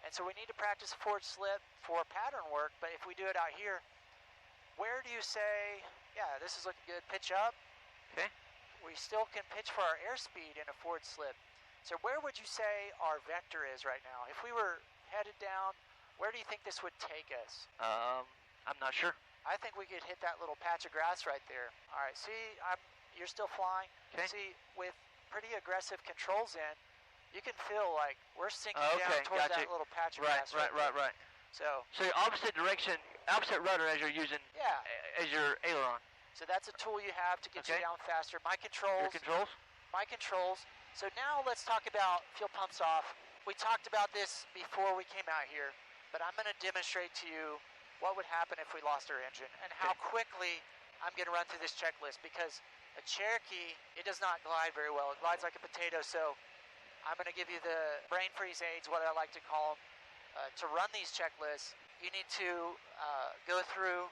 Speaker 2: And so we need to practice a forward slip for pattern work, but if we do it out here, where do you say, yeah, this is looking good, pitch up.
Speaker 3: Okay.
Speaker 2: We still can pitch for our airspeed in a forward slip. So where would you say our vector is right now? If we were headed down, where do you think this would take us?
Speaker 3: I'm not sure.
Speaker 2: I think we could hit that little patch of grass right there. All right, see, you're still flying.
Speaker 3: Okay.
Speaker 2: See, with pretty aggressive controls in, you can feel like we're sinking down towards that little patch of grass.
Speaker 3: Right.
Speaker 2: So
Speaker 3: your opposite direction, opposite rudder as you're using, as your aileron.
Speaker 2: So that's a tool you have to get you down faster. My
Speaker 3: Your controls?
Speaker 2: My controls. So now let's talk about fuel pumps off. We talked about this before we came out here, but I'm going to demonstrate to you what would happen if we lost our engine and how quickly I'm going to run through this checklist, because a Cherokee, it does not glide very well. It glides like a potato, so I'm going to give you the brain freeze aids, what I like to call them. To run these checklists, you need to go through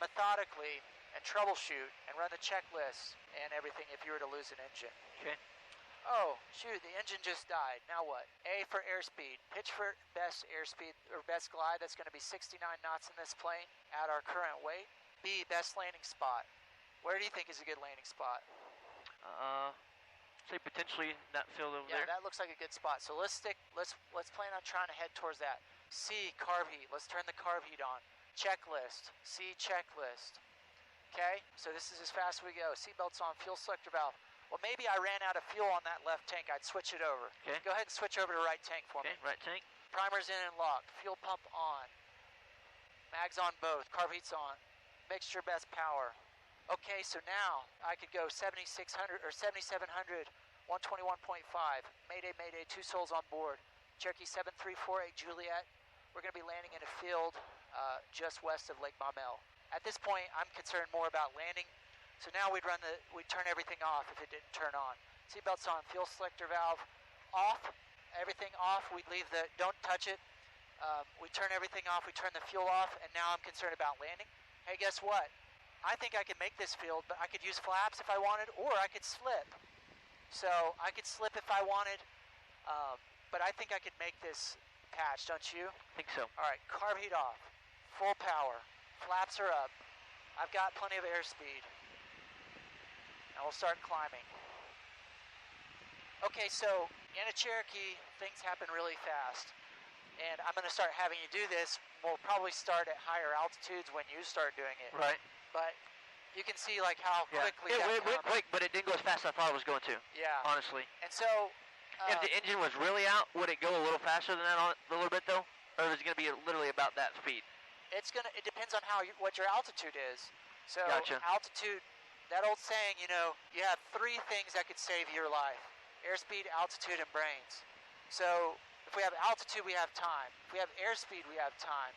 Speaker 2: methodically and troubleshoot and run the checklist and everything if you were to lose an engine.
Speaker 3: Okay.
Speaker 2: Oh, shoot, the engine just died. Now what? A for airspeed. Pitch for best airspeed or best glide. That's going to be 69 knots in this plane at our current weight. B, best landing spot. Where do you think is a good landing spot?
Speaker 3: Say potentially that field over there.
Speaker 2: Yeah, that looks like a good spot. So let's plan on trying to head towards that. C, carb heat. Let's turn the carb heat on. Checklist. C, checklist. Okay, so this is as fast as we go. Seatbelts on, fuel selector valve. Well, maybe I ran out of fuel on that left tank. I'd switch it over.
Speaker 3: Okay.
Speaker 2: Go ahead and switch over to right tank for me.
Speaker 3: Okay, right tank.
Speaker 2: Primer's in and locked. Fuel pump on. Mags on both. Carb heat's on. Mixture best power. Okay, so now I could go 7600 or 7700, 121.5. Mayday, mayday, 2 souls on board. Cherokee 7348 Juliet. We're going to be landing in a field just west of Lake Maumelle. At this point, I'm concerned more about landing. So now we'd turn everything off if it didn't turn on. Seatbelts on, fuel selector valve off, everything off. We'd leave don't touch it. We turn everything off, we turn the fuel off, and now I'm concerned about landing. Hey, guess what? I think I could make this field, but I could use flaps if I wanted, or I could slip. So I could slip if I wanted, but I think I could make this patch, don't you?
Speaker 3: I think so.
Speaker 2: All right, carb heat off, full power, flaps are up. I've got plenty of airspeed. And we'll start climbing. Okay, so in a Cherokee, things happen really fast. And I'm going to start having you do this. We'll probably start at higher altitudes when you start doing it.
Speaker 3: Right.
Speaker 2: But you can see like how quickly
Speaker 3: it went quick, but it didn't go as fast as I thought it was going to.
Speaker 2: Yeah.
Speaker 3: Honestly.
Speaker 2: And so...
Speaker 3: if the engine was really out, would it go a little faster than that a little bit, though? Or is it going to be literally about that speed?
Speaker 2: It depends on what your altitude is. So
Speaker 3: Gotcha.
Speaker 2: Altitude... That old saying, you have 3 things that could save your life. Airspeed, altitude, and brains. So if we have altitude, we have time. If we have airspeed, we have time.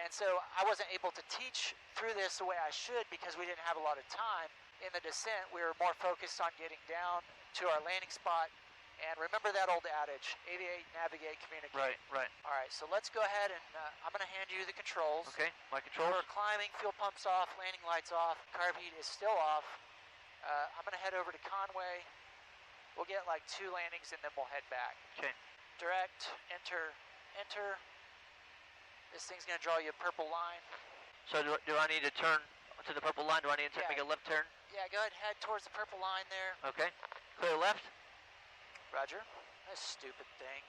Speaker 2: And so I wasn't able to teach through this the way I should because we didn't have a lot of time. In the descent, we were more focused on getting down to our landing spot. And remember that old adage, aviate, navigate, communicate.
Speaker 3: Right.
Speaker 2: All right, so let's go ahead and I'm going to hand you the controls.
Speaker 3: Okay, my controls.
Speaker 2: We're climbing, fuel pumps off, landing lights off, carb heat is still off. I'm going to head over to Conway. We'll get like 2 landings and then we'll head back.
Speaker 3: Okay.
Speaker 2: Direct, enter. This thing's going to draw you a purple line.
Speaker 3: So do I need to turn to the purple line? Do I need to make a left turn?
Speaker 2: Yeah, go ahead and head towards the purple line there.
Speaker 3: Okay. Clear left.
Speaker 2: Roger. This stupid thing.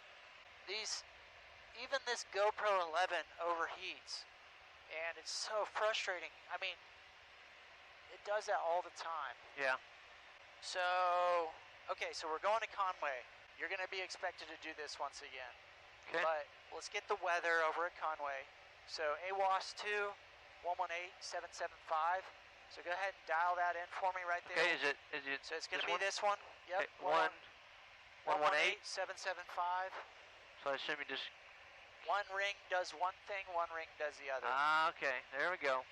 Speaker 2: Even this GoPro 11 overheats, and it's so frustrating. I mean, it does that all the time.
Speaker 3: Yeah.
Speaker 2: So, okay, so we're going to Conway. You're going to be expected to do this once again.
Speaker 3: Okay.
Speaker 2: But let's get the weather over at Conway. So AWOS 2, 118.775. So go ahead and dial that in for me right there.
Speaker 3: Okay, is it?
Speaker 2: So it's going to be this one. Yep.
Speaker 3: Okay, 118.775.
Speaker 2: 118.775.
Speaker 3: So I assume you just
Speaker 2: One ring does one thing, one ring does the other.
Speaker 3: Ah, okay. There we go.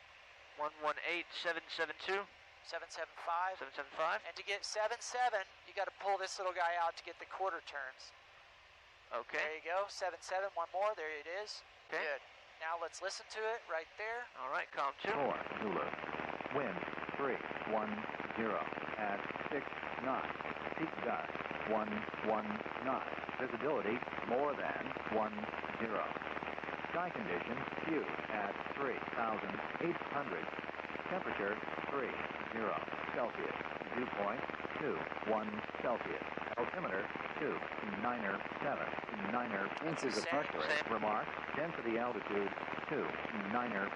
Speaker 3: 118772.
Speaker 2: 775.
Speaker 3: 775.
Speaker 2: And to get 77, you got to pull this little guy out to get the quarter turns.
Speaker 3: Okay.
Speaker 2: There you go. 77. One more. There it is.
Speaker 3: Okay.
Speaker 2: Good. Now let's listen to it right there.
Speaker 3: All right. Column 2.
Speaker 5: 4 Zulu. Wind 310 at 6 knots. Peak gust 11 knots. Visibility more than 10. Sky conditions few at 3,800. Temperature 30 Celsius. Dew point 21 Celsius. Altimeter 297. Inches of pressure. Remark. Density altitude 290.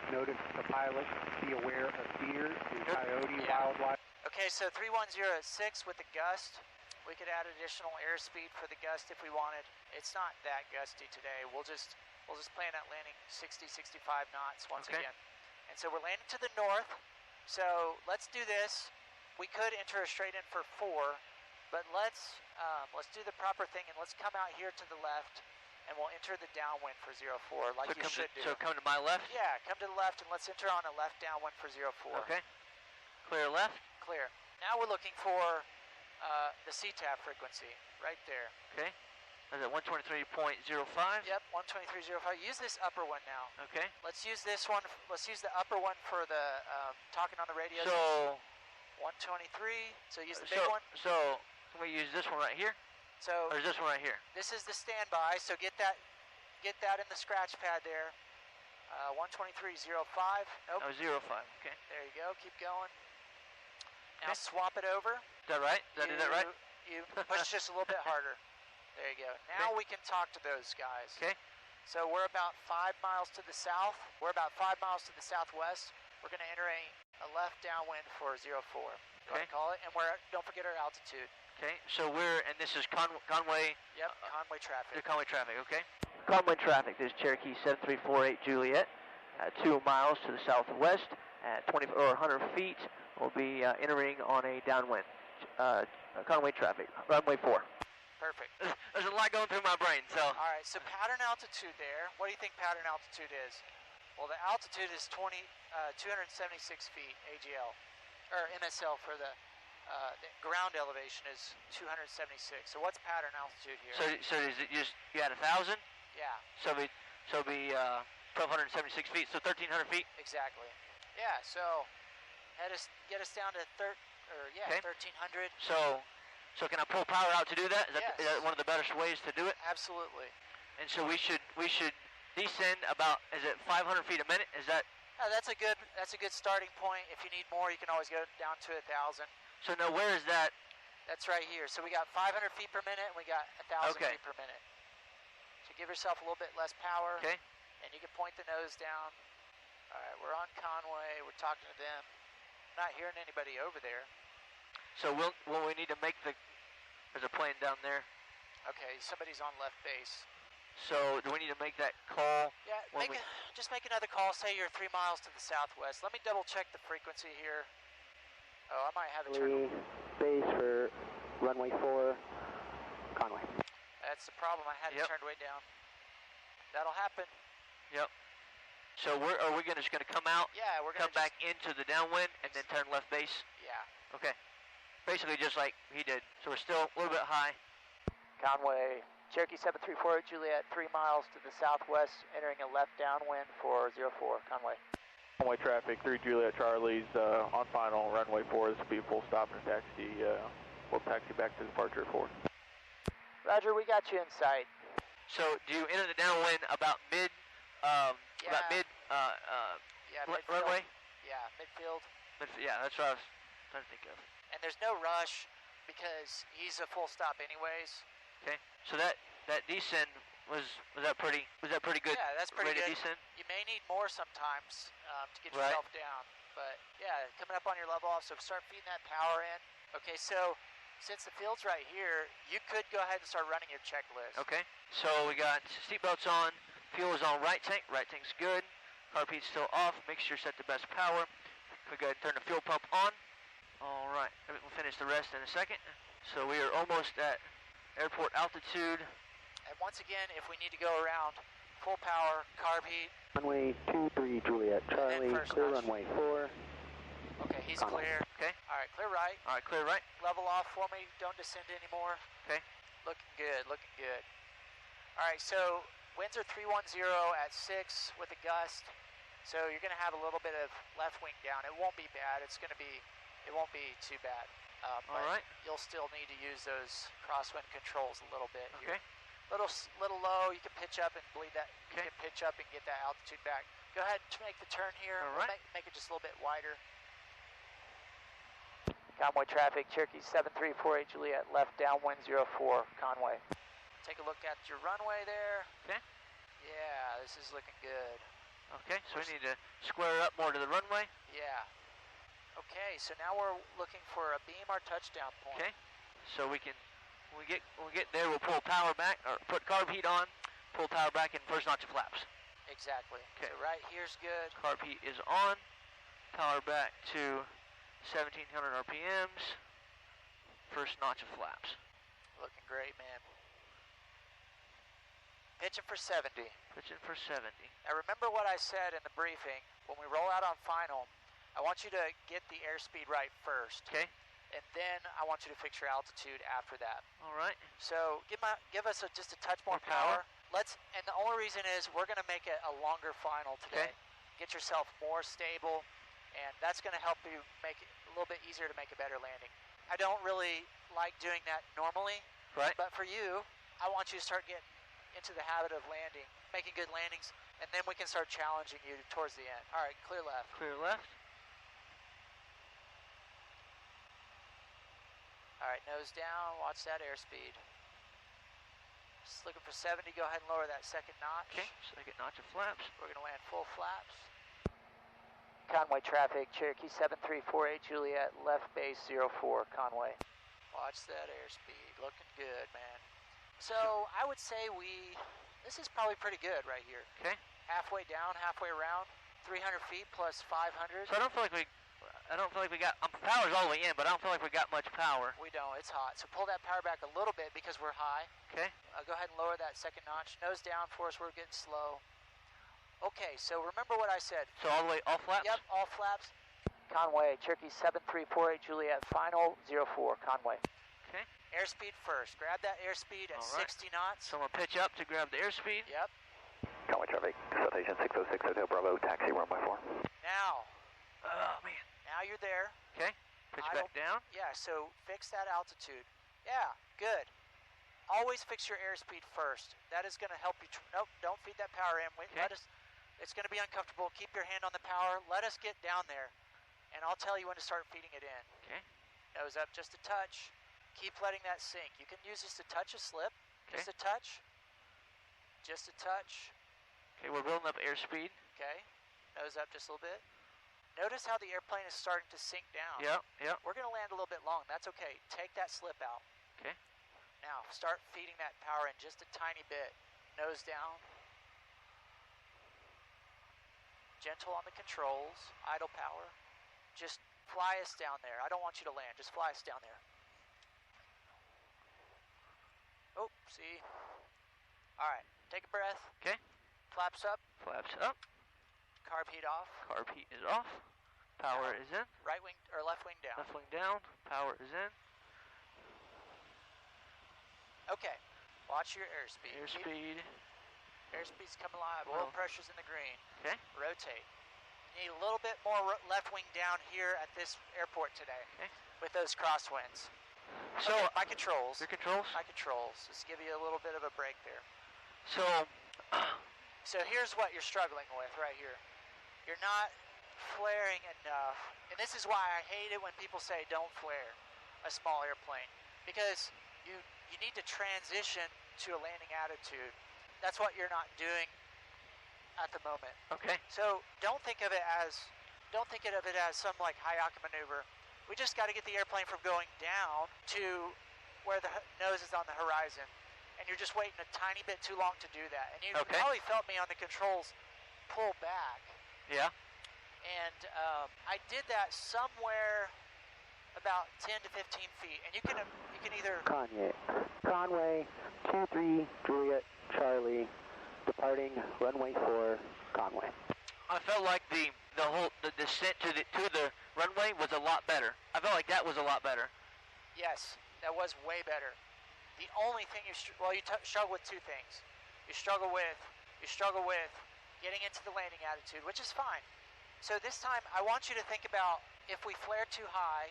Speaker 6: Notice the pilot be aware of deer and coyote wildlife.
Speaker 2: Okay, so 310 at 6 with the gust. We could add additional airspeed for the gust if we wanted. It's not that gusty today. We'll just plan at landing 60, 65 knots once again. And so we're landing to the north. So let's do this. We could enter a straight in for 4, but let's do the proper thing and let's come out here to the left. And we'll enter the downwind for 04, like you should do.
Speaker 3: So come to my left?
Speaker 2: Yeah, come to the left, and let's enter on a left downwind for 04.
Speaker 3: Okay. Clear left?
Speaker 2: Clear. Now we're looking for the CTAF frequency, right there.
Speaker 3: Okay. Is it 123.05?
Speaker 2: Yep, 123.05. Use this upper one now.
Speaker 3: Okay.
Speaker 2: Let's use this one. Let's use the upper one for the talking on the radio.
Speaker 3: So
Speaker 2: 123. So use the big one.
Speaker 3: So can we use this one right here?
Speaker 2: So
Speaker 3: or is this one right here?
Speaker 2: This is the standby. So get that in the scratch pad there. 123.05. Nope.
Speaker 3: Oh, 05. Okay.
Speaker 2: There you go. Keep going. Now swap it over.
Speaker 3: Is that right? Did I do that right?
Speaker 2: You push just a little bit harder. There you go. Now we can talk to those guys.
Speaker 3: Okay.
Speaker 2: So we're about 5 miles to the south. We're about 5 miles to the southwest. We're going to enter a left downwind for 04.
Speaker 3: Okay.
Speaker 2: Call it. And don't forget our altitude.
Speaker 3: Okay. So and this is Conway.
Speaker 2: Yep. Conway traffic.
Speaker 3: The Conway traffic. Okay. Conway traffic. This is Cherokee 7348 Juliet. 2 miles to the southwest at 100 feet. We'll be entering on a downwind. Conway traffic. Runway 4.
Speaker 2: Perfect.
Speaker 3: There's a lot going through my brain, so.
Speaker 2: All right, so pattern altitude there. What do you think pattern altitude is? Well, the altitude is 276 feet AGL, or MSL for the ground elevation is 276. So what's pattern altitude here?
Speaker 3: So is it just, you had 1,000?
Speaker 2: Yeah.
Speaker 3: So be 1,276 feet, so 1,300 feet?
Speaker 2: Exactly. Yeah, so get us down to 1,300.
Speaker 3: So can I pull power out to do that? Is that one of the better ways to do it?
Speaker 2: Absolutely.
Speaker 3: And so we should descend about, is it 500 feet a minute? Is that?
Speaker 2: That's a good starting point. If you need more, you can always go down to 1,000.
Speaker 3: So now where is that?
Speaker 2: That's right here. So we got 500 feet per minute, and we got 1,000 feet per minute. So give yourself a little bit less power.
Speaker 3: Okay.
Speaker 2: And you can point the nose down. All right, we're on Conway. We're talking to them. I'm not hearing anybody over there.
Speaker 3: So will we need to make there's a plane down there.
Speaker 2: Okay, somebody's on left base.
Speaker 3: So do we need to make that call?
Speaker 2: Yeah, just make another call. Say you're 3 miles to the southwest. Let me double check the frequency here. Oh, I might have it turned.
Speaker 6: Base for runway 4, Conway.
Speaker 2: That's the problem. I had it turned way down. That'll happen.
Speaker 3: Yep. So are we just gonna come out?
Speaker 2: Yeah, we're gonna
Speaker 3: come back into the downwind and then turn left base.
Speaker 2: Yeah.
Speaker 3: Okay. Basically just like he did. So we're still a little bit high.
Speaker 2: Conway, Cherokee 7348 Juliet, 3 miles to the southwest, entering a left downwind for 04, Conway.
Speaker 1: Conway traffic, 3 Juliet Charlie's on final, runway 4. This will be a full stop and taxi. We'll taxi back to departure 4.
Speaker 2: Roger, we got you in sight.
Speaker 3: So do you enter the downwind about mid runway?
Speaker 2: Yeah, midfield.
Speaker 3: Yeah, that's what I was trying to think of.
Speaker 2: And there's no rush because he's a full stop anyways.
Speaker 3: Okay. So that descend was that pretty good?
Speaker 2: Yeah, that's pretty good.
Speaker 3: Descend?
Speaker 2: You may need more sometimes to get yourself down, but yeah, coming up on your level off. So start feeding that power in. Okay, so since the field's right here, you could go ahead and start running your checklist.
Speaker 3: Okay. So we got seatbelts on, fuel is on right tank. Right tank's good. Carpeet's still off. Mixture set to best power. We go ahead and turn the fuel pump on. All right. We'll finish the rest in a second. So we are almost at airport altitude.
Speaker 2: And once again, if we need to go around, full power, carb heat.
Speaker 6: Runway 23 Juliet Charlie, clear
Speaker 2: notch.
Speaker 6: runway 4.
Speaker 2: Okay, he's
Speaker 6: Conway.
Speaker 2: clear.
Speaker 3: Okay.
Speaker 2: All right, clear right.
Speaker 3: All right, clear right.
Speaker 2: Level off for me. Don't descend anymore.
Speaker 3: Okay.
Speaker 2: Looking good, looking good. All right, so winds are 310 at 6 with a gust. So you're going to have a little bit of left wing down. It won't be bad. It won't be too bad. But
Speaker 3: All right.
Speaker 2: you'll still need to use those crosswind controls a little bit
Speaker 3: Okay.
Speaker 2: here. Little low. You can pitch up and bleed that.
Speaker 3: Okay.
Speaker 2: You can pitch up and get that altitude back. Go ahead and make the turn here.
Speaker 3: All right.
Speaker 2: Make it just a little bit wider. Conway traffic, Cherokee 7348 Juliet, left downwind 04, Conway. Take a look at your runway there.
Speaker 3: Okay.
Speaker 2: Yeah, this is looking good.
Speaker 3: Okay, so we need to square up more to the runway.
Speaker 2: Yeah. Okay, so now we're looking for a beam or touchdown point.
Speaker 3: Okay. So when we get there, we'll pull power back, or put carb heat on, pull power back in first notch of flaps.
Speaker 2: Exactly.
Speaker 3: Okay.
Speaker 2: So right here's good.
Speaker 3: Carb heat is on, power back to 1700 RPMs, first notch of flaps.
Speaker 2: Looking great, man. Pitching for 70.
Speaker 3: Pitching for 70.
Speaker 2: Now remember what I said in the briefing. When we roll out on final, I want you to get the airspeed right first.
Speaker 3: Okay.
Speaker 2: And then I want you to fix your altitude after that.
Speaker 3: All right.
Speaker 2: So give us just a touch more
Speaker 3: More power.
Speaker 2: power. And the only reason is we're going to make it a longer final today.
Speaker 3: Okay.
Speaker 2: Get yourself more stable, and that's going to help you make it a little bit easier to make a better landing. I don't really like doing that normally,
Speaker 3: Right.
Speaker 2: but for you, I want you to start getting into the habit of landing, making good landings, and then we can start challenging you towards the end. All right, clear left.
Speaker 3: Clear left.
Speaker 2: All right, nose down, watch that airspeed. Just looking for 70, go ahead and lower that second notch.
Speaker 3: Okay, second notch of flaps.
Speaker 2: We're going to land full flaps. Conway traffic, Cherokee 7348 Juliet, left base 04, Conway. Watch that airspeed, looking good, man. So I would say this is probably pretty good right here.
Speaker 3: Okay.
Speaker 2: Halfway down, halfway around, 300 feet plus 500.
Speaker 3: So I don't feel like we got power's all the way in, but I don't feel like we got much power.
Speaker 2: We don't, it's hot. So pull that power back a little bit because we're high.
Speaker 3: Okay.
Speaker 2: Go ahead and lower that second notch. Nose down for us, we're getting slow. Okay, so remember what I said.
Speaker 3: So all the way, all flaps?
Speaker 2: Yep, all flaps. Conway, Cherokee 7348 Juliet, final 04, Conway.
Speaker 3: Okay.
Speaker 2: Airspeed first. Grab that airspeed at
Speaker 3: All right.
Speaker 2: 60 knots.
Speaker 3: So I'm going to pitch up to grab the airspeed.
Speaker 2: Yep.
Speaker 6: Conway traffic, Citation 606 Hotel Bravo, taxi runway 4.
Speaker 2: Now.
Speaker 3: Oh, man.
Speaker 2: Now you're there.
Speaker 3: Okay. Pitch back down.
Speaker 2: Yeah, so fix that altitude. Yeah, good. Always fix your airspeed first. That is going to help you. Nope, don't feed that power in. It's going to be uncomfortable. Keep your hand on the power. Let us get down there, and I'll tell you when to start feeding it in.
Speaker 3: Okay.
Speaker 2: Nose up just a touch. Keep letting that sink. You can use just a touch of slip.
Speaker 3: Okay.
Speaker 2: Just a touch. Just a touch.
Speaker 3: Okay, we're building up airspeed.
Speaker 2: Okay. Nose up just a little bit. Notice how the airplane is starting to sink down.
Speaker 3: Yep, yep.
Speaker 2: We're going to land a little bit long. That's okay. Take that slip out.
Speaker 3: Okay.
Speaker 2: Now, start feeding that power in just a tiny bit. Nose down. Gentle on the controls. Idle power. Just fly us down there. I don't want you to land. Just fly us down there. Oh, see. All right. Take a breath.
Speaker 3: Okay.
Speaker 2: Flaps up.
Speaker 3: Flaps up.
Speaker 2: Carb heat off.
Speaker 3: Carb heat is off. Power is in.
Speaker 2: Right wing or left wing down.
Speaker 3: Left wing down. Power is in.
Speaker 2: Okay. Watch your airspeed.
Speaker 3: Airspeed.
Speaker 2: Airspeed's coming live.
Speaker 3: Well.
Speaker 2: Oil pressure's in the green.
Speaker 3: Okay.
Speaker 2: Rotate. You need a little bit more left wing down here at this airport today.
Speaker 3: Okay.
Speaker 2: With those crosswinds.
Speaker 3: So
Speaker 2: okay, my controls.
Speaker 3: Your controls?
Speaker 2: My controls. Just give you a little bit of a break there.
Speaker 3: So
Speaker 2: So here's what you're struggling with right here. You're not flaring enough. And this is why I hate it when people say don't flare a small airplane. Because you need to transition to a landing attitude. That's what you're not doing at the moment.
Speaker 3: okay.
Speaker 2: So don't think of it as some like Hagen maneuver. We just got to get the airplane from going down to where the nose is on the horizon. And you're just waiting a tiny bit too long to do that. And you probably felt me on the controls pull back.
Speaker 3: Yeah.
Speaker 2: And I did that somewhere about 10 to 15 feet, and you can either...
Speaker 6: Conway, 23 Juliet Charlie, departing runway 4, Conway.
Speaker 3: I felt like the descent to the runway was a lot better. I felt like that was a lot better.
Speaker 2: Yes, that was way better. The only thing you struggle with two things. You struggle with getting into the landing attitude, which is fine. So this time, I want you to think about if we flare too high,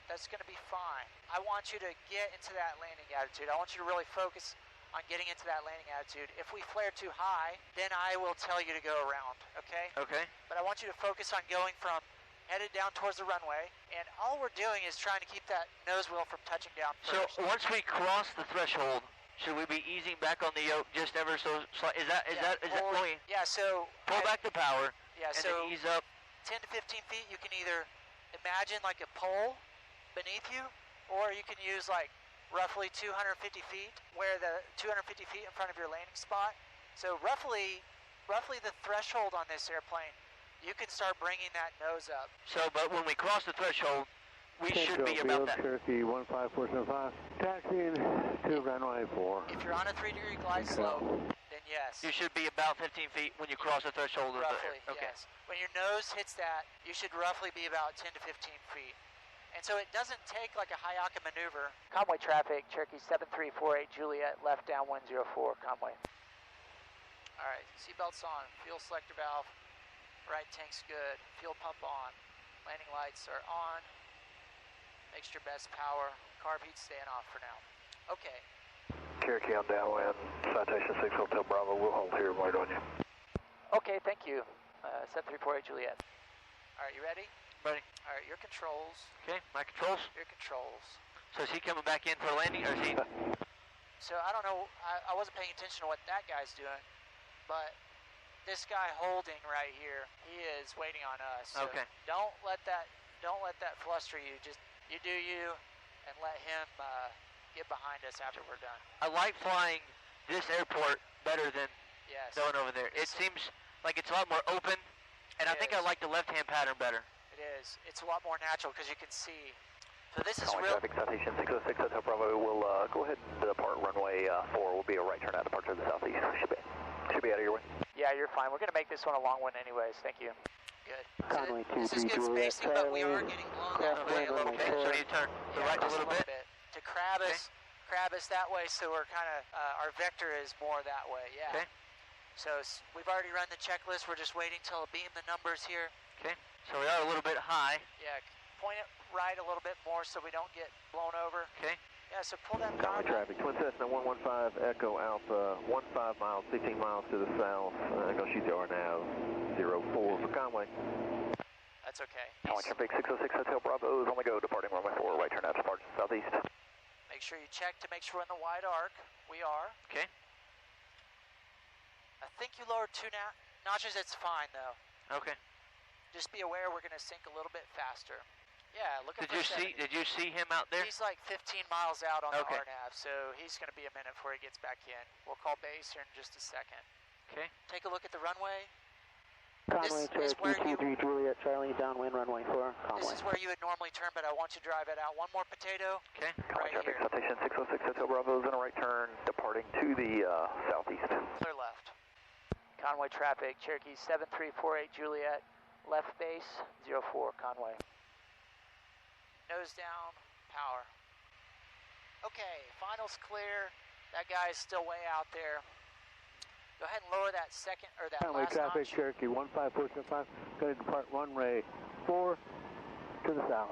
Speaker 2: that's going to be fine. I want you to get into that landing attitude. I want you to really focus on getting into that landing attitude. If we flare too high, then I will tell you to go around, okay?
Speaker 3: Okay.
Speaker 2: But I want you to focus on going from headed down towards the runway, and all we're doing is trying to keep that nose wheel from touching down first.
Speaker 3: So once we cross the threshold, should we be easing back on the yoke just ever so slightly? Is that going?
Speaker 2: Yeah, so...
Speaker 3: Pull back the power,
Speaker 2: yeah,
Speaker 3: and
Speaker 2: so
Speaker 3: then ease up.
Speaker 2: 10 to 15 feet, you can either imagine like a pole beneath you, or you can use like roughly 250 feet, where the 250 feet in front of your landing spot. So roughly the threshold on this airplane, you can start bringing that nose up.
Speaker 3: So, but when we cross the threshold, we should be about that.
Speaker 6: Cherokee 15475, taxiing to runway 4.
Speaker 2: If you're on a 3-degree glide slope, then yes.
Speaker 3: You should be about 15 feet when you cross the threshold.
Speaker 2: Roughly,
Speaker 3: okay.
Speaker 2: Yes. When your nose hits that, you should roughly be about 10 to 15 feet. And so it doesn't take like a Hayaka maneuver. Conway traffic, Cherokee 7348 Juliet, left downwind 04, Conway. All right, seatbelts on, fuel selector valve, right tank's good, fuel pump on, landing lights are on, mixture best power, carb heat staying off for now. Okay.
Speaker 7: Cherokee on downwind, citation 6 Hotel Bravo, we'll hold here and wait on you.
Speaker 2: Okay, thank you. 7348 Juliet. All right, you ready?
Speaker 3: Ready.
Speaker 2: All right, your controls.
Speaker 3: Okay, my controls.
Speaker 2: Your controls.
Speaker 3: So is he coming back in for landing, or is he?
Speaker 2: So I don't know, I wasn't paying attention to what that guy's doing, but this guy holding right here, he is waiting on us. So
Speaker 3: okay.
Speaker 2: Don't let that fluster you. Just you do you, and let him get behind us after we're done.
Speaker 3: I like flying this airport better than going over there. It seems like it's a lot more open, and I think I like the left-hand pattern better.
Speaker 2: It is. It's a lot more natural because you can see. So this is
Speaker 7: real. Traffic citation 606 Hotel Bravo. We'll go ahead and depart runway 4. Will be a right turn out departure to the southeast. Should be out of your way.
Speaker 2: Yeah, you're fine. We're going to make this one a long one anyways. Thank you. Good.
Speaker 6: Conway
Speaker 2: So this is good spacing, but we are getting blown that way a little bit.
Speaker 3: So you turn the right a little bit.
Speaker 2: To crab us that way, so we're kind of, our vector is more that way, yeah.
Speaker 3: Okay.
Speaker 2: So we've already run the checklist. We're just waiting till it beam the numbers here.
Speaker 3: Okay. So we are a little bit high.
Speaker 2: Yeah. Point it right a little bit more so we don't get blown over.
Speaker 3: Okay.
Speaker 2: Yeah, so pull that
Speaker 7: Conway traffic, Twin Cessna 115 Echo Alpha, 15 miles, 16 miles to the south. Go shoot the RNAV 04 for Conway.
Speaker 2: That's okay.
Speaker 7: Conway traffic 606 Hotel Bravo is on the go, departing runway 4, right turn out departure southeast.
Speaker 2: Make sure you check to make sure we're in the wide arc. We are.
Speaker 3: Okay.
Speaker 2: I think you lowered 2 notches. It's fine though.
Speaker 3: Okay.
Speaker 2: Just be aware we're going to sink a little bit faster. Yeah, look at
Speaker 3: Did you see him out there?
Speaker 2: He's like 15 miles out on the RNAV, so he's going to be a minute before he gets back in. We'll call base here in just a second.
Speaker 3: Okay.
Speaker 2: Take a look at the runway.
Speaker 6: Conway Cherokee 23 Juliet Charlie, downwind runway 4, Conway.
Speaker 2: This is where you would normally turn, but I want you to drive it out. One more potato.
Speaker 3: Okay.
Speaker 2: Right here.
Speaker 7: Citation 606 Hotel Bravo is on a right turn, departing to the southeast.
Speaker 2: Clear left. Conway traffic, Cherokee 7348 Juliet, left base 04, Conway. Nose down, power. Okay, final's clear. That guy is still way out there. Go ahead and lower that second, or that
Speaker 6: Conway
Speaker 2: last
Speaker 6: traffic,
Speaker 2: notch.
Speaker 6: Cherokee 15475, going to depart runway 4 to the south.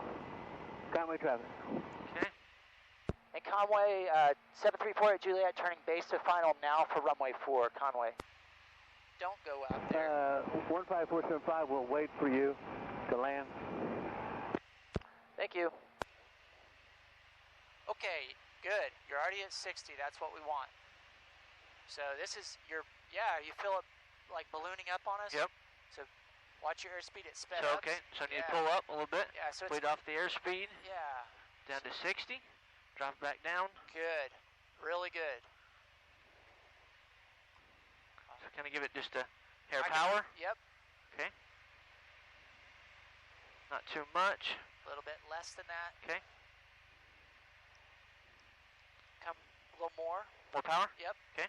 Speaker 6: Conway traffic.
Speaker 3: Okay.
Speaker 2: And Conway, 7348 Juliet, turning base to final now for runway 4, Conway. Don't go out there.
Speaker 6: 15475 will wait for you to land.
Speaker 2: Thank you. Okay, good. You're already at 60. That's what we want. So this is your, you feel it like ballooning up on us?
Speaker 3: Yep.
Speaker 2: So watch your airspeed, it's sped
Speaker 3: So,
Speaker 2: up.
Speaker 3: okay, so I need to pull up a little bit.
Speaker 2: Yeah, so
Speaker 3: Bleed off the airspeed.
Speaker 2: Yeah.
Speaker 3: Down to 60. Drop back down.
Speaker 2: Good. Really good.
Speaker 3: So kind of give it just a hair power.
Speaker 2: Yep.
Speaker 3: Okay. Not too much.
Speaker 2: A little bit less than that.
Speaker 3: Okay.
Speaker 2: Come a little more.
Speaker 3: More power?
Speaker 2: Yep.
Speaker 3: Okay.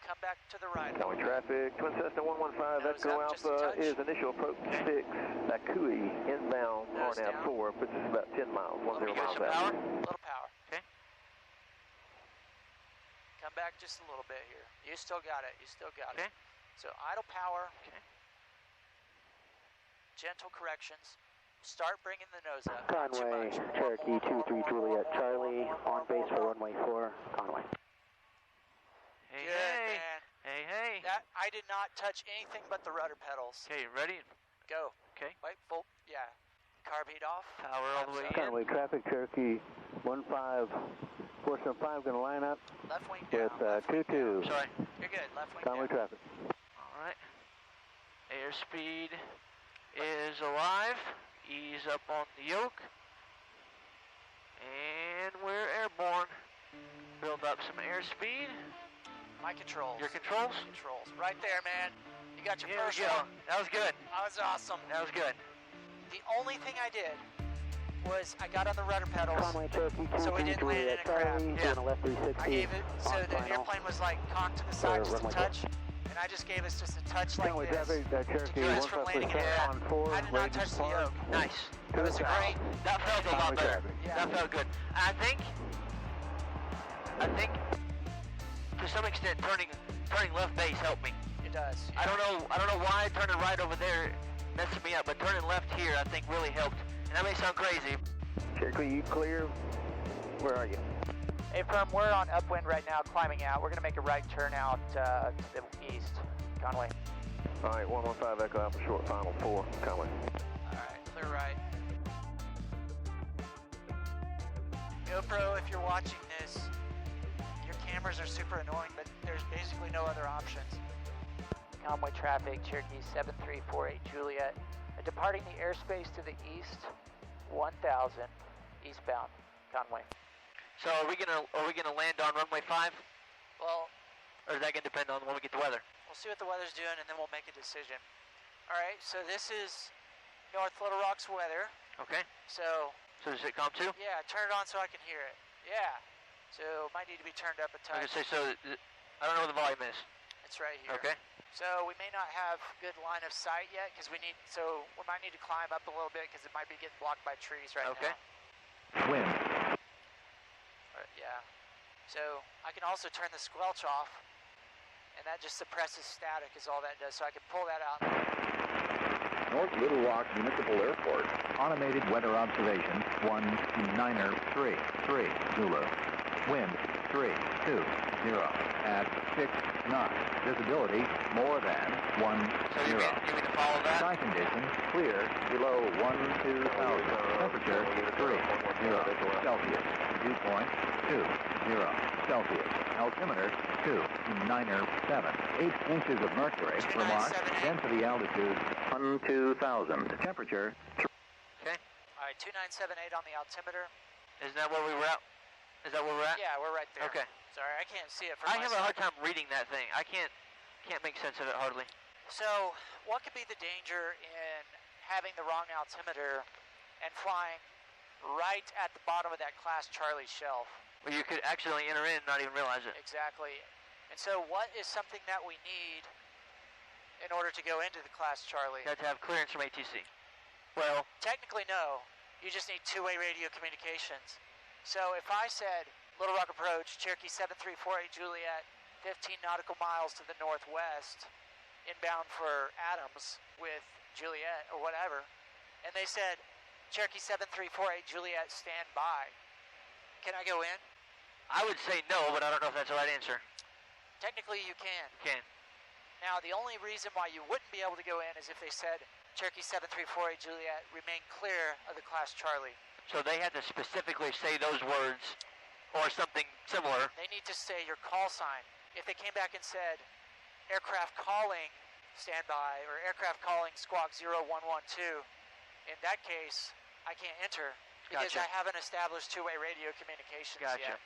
Speaker 2: Come back to the right.
Speaker 7: Going traffic, Twin Cessna 115,
Speaker 2: Nose
Speaker 7: Echo
Speaker 2: up, just a
Speaker 7: Alpha
Speaker 2: touch.
Speaker 7: is initial approach 6, Akui, inbound,
Speaker 2: Nose
Speaker 7: RNAV
Speaker 2: down.
Speaker 7: 4, puts us about 10 miles, 10
Speaker 3: Let me give
Speaker 7: miles
Speaker 3: some
Speaker 7: out.
Speaker 3: power.
Speaker 2: A little power.
Speaker 3: Okay.
Speaker 2: Come back just a little bit here. You still got it. You still got
Speaker 3: Okay.
Speaker 2: it. So idle power.
Speaker 3: Okay.
Speaker 2: Gentle corrections. Start bringing the nose up. Not too
Speaker 6: Conway,
Speaker 2: much.
Speaker 6: Cherokee 23 Juliet Charlie, on base for runway 4, Conway.
Speaker 3: Hey,
Speaker 2: Good,
Speaker 3: hey.
Speaker 2: man.
Speaker 3: Hey, hey.
Speaker 2: That I did not touch anything but the rudder pedals.
Speaker 3: Okay, ready?
Speaker 2: Go.
Speaker 3: Okay.
Speaker 2: Wait, full. Yeah. Carb heat off.
Speaker 3: Power all the way in.
Speaker 6: Conway traffic, Cherokee 15, 475, going to line up
Speaker 2: Left wing down.
Speaker 6: with
Speaker 2: left wing
Speaker 6: 22.
Speaker 3: Sorry.
Speaker 2: down. You're good. Left wing
Speaker 6: Conway
Speaker 2: down.
Speaker 6: traffic.
Speaker 3: All right. Airspeed is alive. Ease up on the yoke. And we're airborne. Build up some airspeed.
Speaker 2: My controls.
Speaker 3: Your controls?
Speaker 2: Controls. Right there, man. You got your
Speaker 3: Here
Speaker 2: first
Speaker 3: we go.
Speaker 2: one.
Speaker 3: That was good.
Speaker 2: That was awesome.
Speaker 3: That was good.
Speaker 2: The only thing I did was I got on the rudder pedals.
Speaker 6: Conway Cherokee 23
Speaker 2: So we didn't land
Speaker 6: Juliet
Speaker 2: in a crab.
Speaker 6: Charlie,
Speaker 3: Yeah.
Speaker 6: doing a left 360.
Speaker 2: I gave it so
Speaker 6: on
Speaker 2: the
Speaker 6: final.
Speaker 2: airplane was like cocked to the side just a
Speaker 6: runway
Speaker 2: touch, and I just gave us just a touch like
Speaker 6: Conway
Speaker 2: this.
Speaker 6: traffic, Cherokee
Speaker 2: keep us from landing in
Speaker 6: 15%
Speaker 2: that.
Speaker 6: on 4,
Speaker 2: I did not
Speaker 6: ready to
Speaker 2: touch the
Speaker 6: depart.
Speaker 2: yoke.
Speaker 3: Nice.
Speaker 2: It was a great.
Speaker 3: That felt a lot
Speaker 6: Conway
Speaker 3: better.
Speaker 6: traffic.
Speaker 2: Yeah.
Speaker 3: That felt good. I think to some extent turning left base helped me.
Speaker 2: It does.
Speaker 3: I don't know why turning right over there messed me up, but turning left here I think really helped. And that may sound crazy.
Speaker 6: Cherokee, you clear? Where are you?
Speaker 2: Hey, firm, we're on upwind right now, climbing out. We're going to make a right turn out to the east. Conway.
Speaker 7: All right, 115, Echo Alpha, short final 4, Conway.
Speaker 2: All right, clear right. GoPro, if you're watching this, your cameras are super annoying, but there's basically no other options. Conway traffic, Cherokee 7348 Juliet. Departing the airspace to the east, 1000 eastbound, Conway.
Speaker 3: So are we gonna land on runway 5?
Speaker 2: Well,
Speaker 3: Or is that gonna depend on when we get the weather?
Speaker 2: we'll see what the weather's doing, and then we'll make a decision. All right, so this is North Little Rock's weather.
Speaker 3: Okay.
Speaker 2: So,
Speaker 3: So does it come too?
Speaker 2: yeah, turn it on so I can hear it. Yeah. So, it might need to be turned up a
Speaker 3: I
Speaker 2: touch.
Speaker 3: was gonna say, so I don't know what the volume is.
Speaker 2: It's right here.
Speaker 3: Okay.
Speaker 2: So, we may not have good line of sight yet, because we might need to climb up a little bit, because it might be getting blocked by trees right
Speaker 3: Okay.
Speaker 2: now.
Speaker 5: Wind.
Speaker 2: Yeah. So, I can also turn the squelch off, and that just suppresses static is all that does. So I can pull that out.
Speaker 4: North Little Rock Municipal Airport.
Speaker 5: Automated weather observation 193 Zulu. Wind 320 at 6 knots. Visibility more than 10.
Speaker 3: So you mean to follow that?
Speaker 5: Sky conditions clear below 12,000. Temperature 30 Celsius. Dew point 20 Celsius. Altimeter 297. 8 inches of mercury. Remark.
Speaker 2: 2978.
Speaker 5: Density altitude 12,000. Temperature.
Speaker 3: Okay.
Speaker 2: All right, 2978 on the altimeter.
Speaker 3: Isn't that where we were at? Is that where we're at?
Speaker 2: Yeah, we're right there.
Speaker 3: Okay.
Speaker 2: Sorry, I can't see it from
Speaker 3: I
Speaker 2: my
Speaker 3: have a
Speaker 2: side.
Speaker 3: hard time reading that thing. I can't make sense of it hardly.
Speaker 2: So, what could be the danger in having the wrong altimeter and flying right at the bottom of that Class Charlie shelf?
Speaker 3: Well, you could accidentally enter in and not even realize it.
Speaker 2: Exactly. And so, what is something that we need in order to go into the Class Charlie?
Speaker 3: You have to have clearance from ATC. Well,
Speaker 2: Technically, no. You just need two-way radio communications. So if I said Little Rock approach, Cherokee 7348 Juliet, 15 nautical miles to the northwest, inbound for Adams with Juliet or whatever, and they said Cherokee 7348 Juliet, stand by, can I go in?
Speaker 3: I would say no, but I don't know if that's the right answer.
Speaker 2: Technically, you can.
Speaker 3: Can.
Speaker 2: Now, the only reason why you wouldn't be able to go in is if they said Cherokee 7348 Juliet, remain clear of the Class Charlie.
Speaker 3: So they had to specifically say those words or something similar.
Speaker 2: They need to say your call sign. If they came back and said aircraft calling standby or aircraft calling squawk 0112, in that case, I can't enter because
Speaker 3: Gotcha.
Speaker 2: I haven't established two-way radio communications
Speaker 3: Gotcha.
Speaker 2: yet.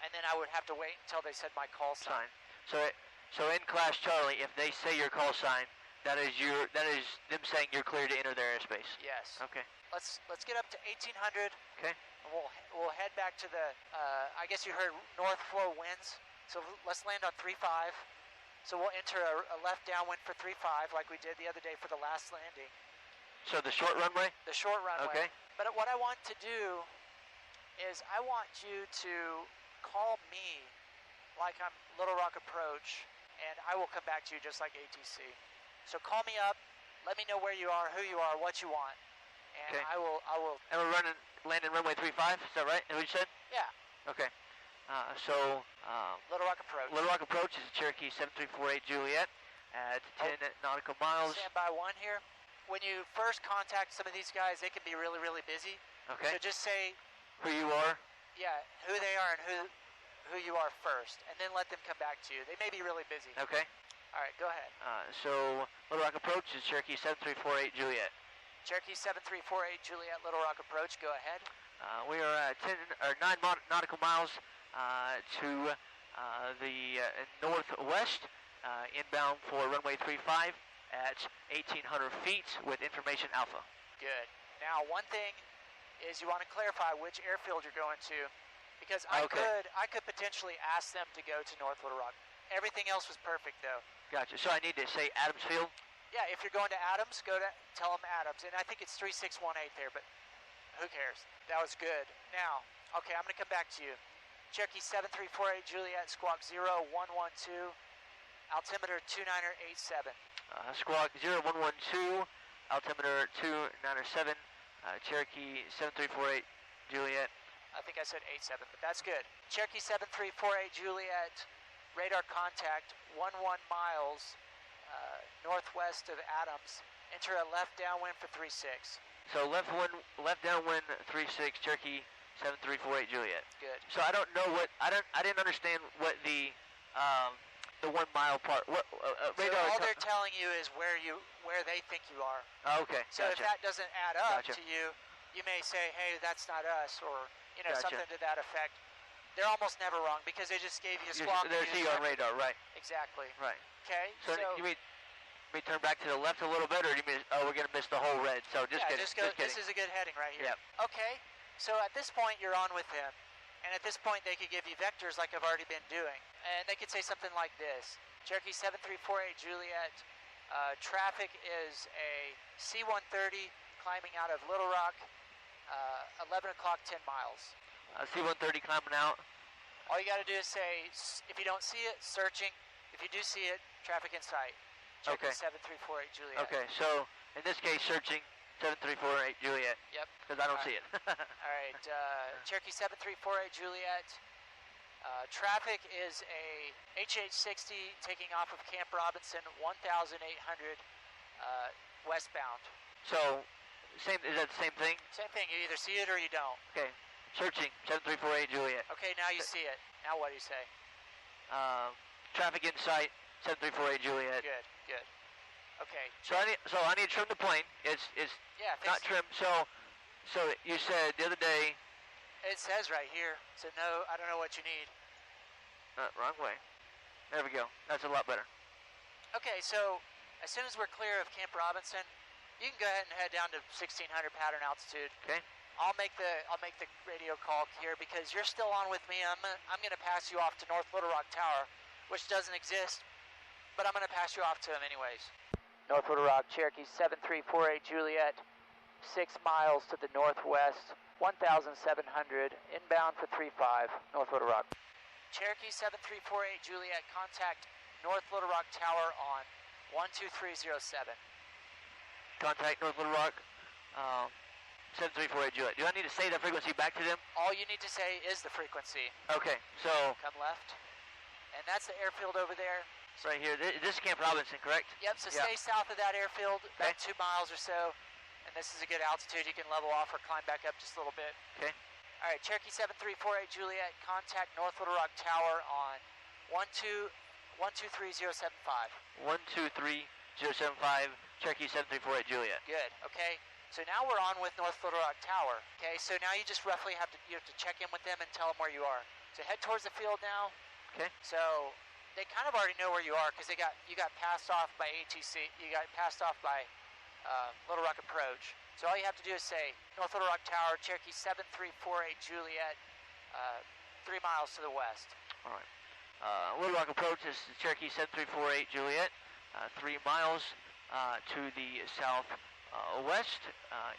Speaker 2: And then I would have to wait until they said my call sign.
Speaker 3: Sign. So in Class Charlie, if they say your call sign, That is them saying you're clear to enter their airspace.
Speaker 2: Yes.
Speaker 3: Okay.
Speaker 2: Let's get up to 1800.
Speaker 3: Okay.
Speaker 2: And we'll head back to the. I guess you heard north flow winds. So let's land on 35. So we'll enter a left downwind for 35, like we did the other day for the last landing.
Speaker 3: So the short runway.
Speaker 2: The short runway.
Speaker 3: Okay.
Speaker 2: But what I want to do is I want you to call me like I'm Little Rock Approach, and I will come back to you just like ATC. So call me up, let me know where you are, who you are, what you want, and
Speaker 3: okay.
Speaker 2: I will.
Speaker 3: And we're landing runway 35. Is that right? Is that what you said?
Speaker 2: Yeah.
Speaker 3: Okay.
Speaker 2: Little Rock Approach.
Speaker 3: Little Rock Approach is Cherokee 7348 Juliet at 10 nautical miles.
Speaker 2: Standby 1 here. When you first contact some of these guys, they can be really, really busy.
Speaker 3: Okay.
Speaker 2: So just say
Speaker 3: who you are.
Speaker 2: Yeah, who they are and who you are first, and then let them come back to you. They may be really busy.
Speaker 3: Okay.
Speaker 2: All right, go ahead.
Speaker 3: So Little Rock Approach is Cherokee 7348 Juliet.
Speaker 2: Cherokee 7348 Juliet, Little Rock Approach. Go ahead.
Speaker 3: We are at 9 nautical miles to the northwest, inbound for runway 35 at 1,800 feet with information alpha. Good.
Speaker 2: Now, one thing is you want to clarify which airfield you're going to, because I could potentially ask them to go to North Little Rock. Everything else was perfect, though.
Speaker 3: Gotcha. So I need to say Adams Field?
Speaker 2: Yeah, if you're going to Adams, tell them Adams. And I think it's 3618 there, but who cares? That was good. Now, okay, I'm going to come back to you. Cherokee 7348 Juliet, squawk 0112, altimeter 2987.
Speaker 3: Squawk 0112, altimeter 2987, Cherokee 7348 Juliet.
Speaker 2: I think I said 87, but that's good. Cherokee 7348 Juliet, radar contact 11 miles northwest of Adams. Enter a left downwind for 36.
Speaker 3: So left downwind 36, Cherokee 7348 Juliet.
Speaker 2: Good.
Speaker 3: So I don't know what I didn't understand what the 1 mile part. What radar?
Speaker 2: So all they're telling you is where they think you are.
Speaker 3: Oh, okay.
Speaker 2: So
Speaker 3: gotcha.
Speaker 2: if that doesn't add up
Speaker 3: Gotcha.
Speaker 2: to you, you may say, "Hey, that's not us," or
Speaker 3: Gotcha.
Speaker 2: something to that effect. They're almost never wrong because they just gave you a squawk.
Speaker 3: They're seeing on radar, right?
Speaker 2: Exactly.
Speaker 3: Right.
Speaker 2: Okay.
Speaker 3: So you mean we turn back to the left a little bit, or do you mean we're gonna miss the whole red? So just kidding.
Speaker 2: Just go.
Speaker 3: Just kidding.
Speaker 2: This is a good heading right here.
Speaker 3: Yep.
Speaker 2: Okay. So at this point, you're on with them, and at this point, they could give you vectors like I've already been doing, and they could say something like this: Cherokee 7348 Juliet, traffic is a C-130 climbing out of Little Rock, 11 o'clock, 10 miles.
Speaker 3: C-130 climbing out.
Speaker 2: All you got to do is say, if you don't see it, searching. If you do see it, traffic in sight. Cherokee
Speaker 3: Okay.
Speaker 2: 7348 Juliet.
Speaker 3: Okay. So in this case, searching 7348 Juliet.
Speaker 2: Yep.
Speaker 3: Because I don't see it.
Speaker 2: All right. Cherokee 7348 Juliet. Traffic is a HH-60 taking off of Camp Robinson, 1,800 westbound.
Speaker 3: So is that the same thing?
Speaker 2: Same thing. You either see it or you don't.
Speaker 3: Okay. Searching 7348 Juliet.
Speaker 2: Okay, now you see it. Now what do you say?
Speaker 3: Traffic in sight 7348 Juliet.
Speaker 2: Good. Good. Okay.
Speaker 3: So I need to trim the plane. It's not trimmed. So you said the other day.
Speaker 2: It says right here. So no, I don't know what you need.
Speaker 3: Wrong way. There we go. That's a lot better.
Speaker 2: Okay, so as soon as we're clear of Camp Robinson, you can go ahead and head down to 1600 pattern altitude.
Speaker 3: Okay.
Speaker 2: I'll make the radio call here because you're still on with me. I'm going to pass you off to North Little Rock Tower, which doesn't exist, but I'm going to pass you off to him anyways. North Little Rock, Cherokee 7348 Juliet, 6 miles to the northwest, 1,700, inbound for 35, North Little Rock. Cherokee 7348 Juliet, contact North Little Rock Tower on 12307.
Speaker 3: Contact North Little Rock, 7348 Juliet. Do I need to say that frequency back to them?
Speaker 2: All you need to say is the frequency.
Speaker 3: Okay, so...
Speaker 2: Come left. And that's the airfield over there.
Speaker 3: Right here. This is Camp Robinson, correct?
Speaker 2: Yep, so stay south of that airfield, about 2 miles or so. And this is a good altitude. You can level off or climb back up just a little bit.
Speaker 3: Okay.
Speaker 2: All right, Cherokee 7348 Juliet, contact North Little Rock Tower on 123075.
Speaker 3: 123075, Cherokee 7348 Juliet.
Speaker 2: Good, okay. So now we're on with North Little Rock Tower. Okay, so now you just roughly have to check in with them and tell them where you are. So head towards the field now.
Speaker 3: Okay.
Speaker 2: So they kind of already know where you are because you got passed off by ATC. You got passed off by Little Rock Approach. So all you have to do is say North Little Rock Tower, Cherokee 7348 Juliet, 3 miles to the west.
Speaker 3: All right. Little Rock Approach is Cherokee 7348 Juliet, 3 miles to the southwest,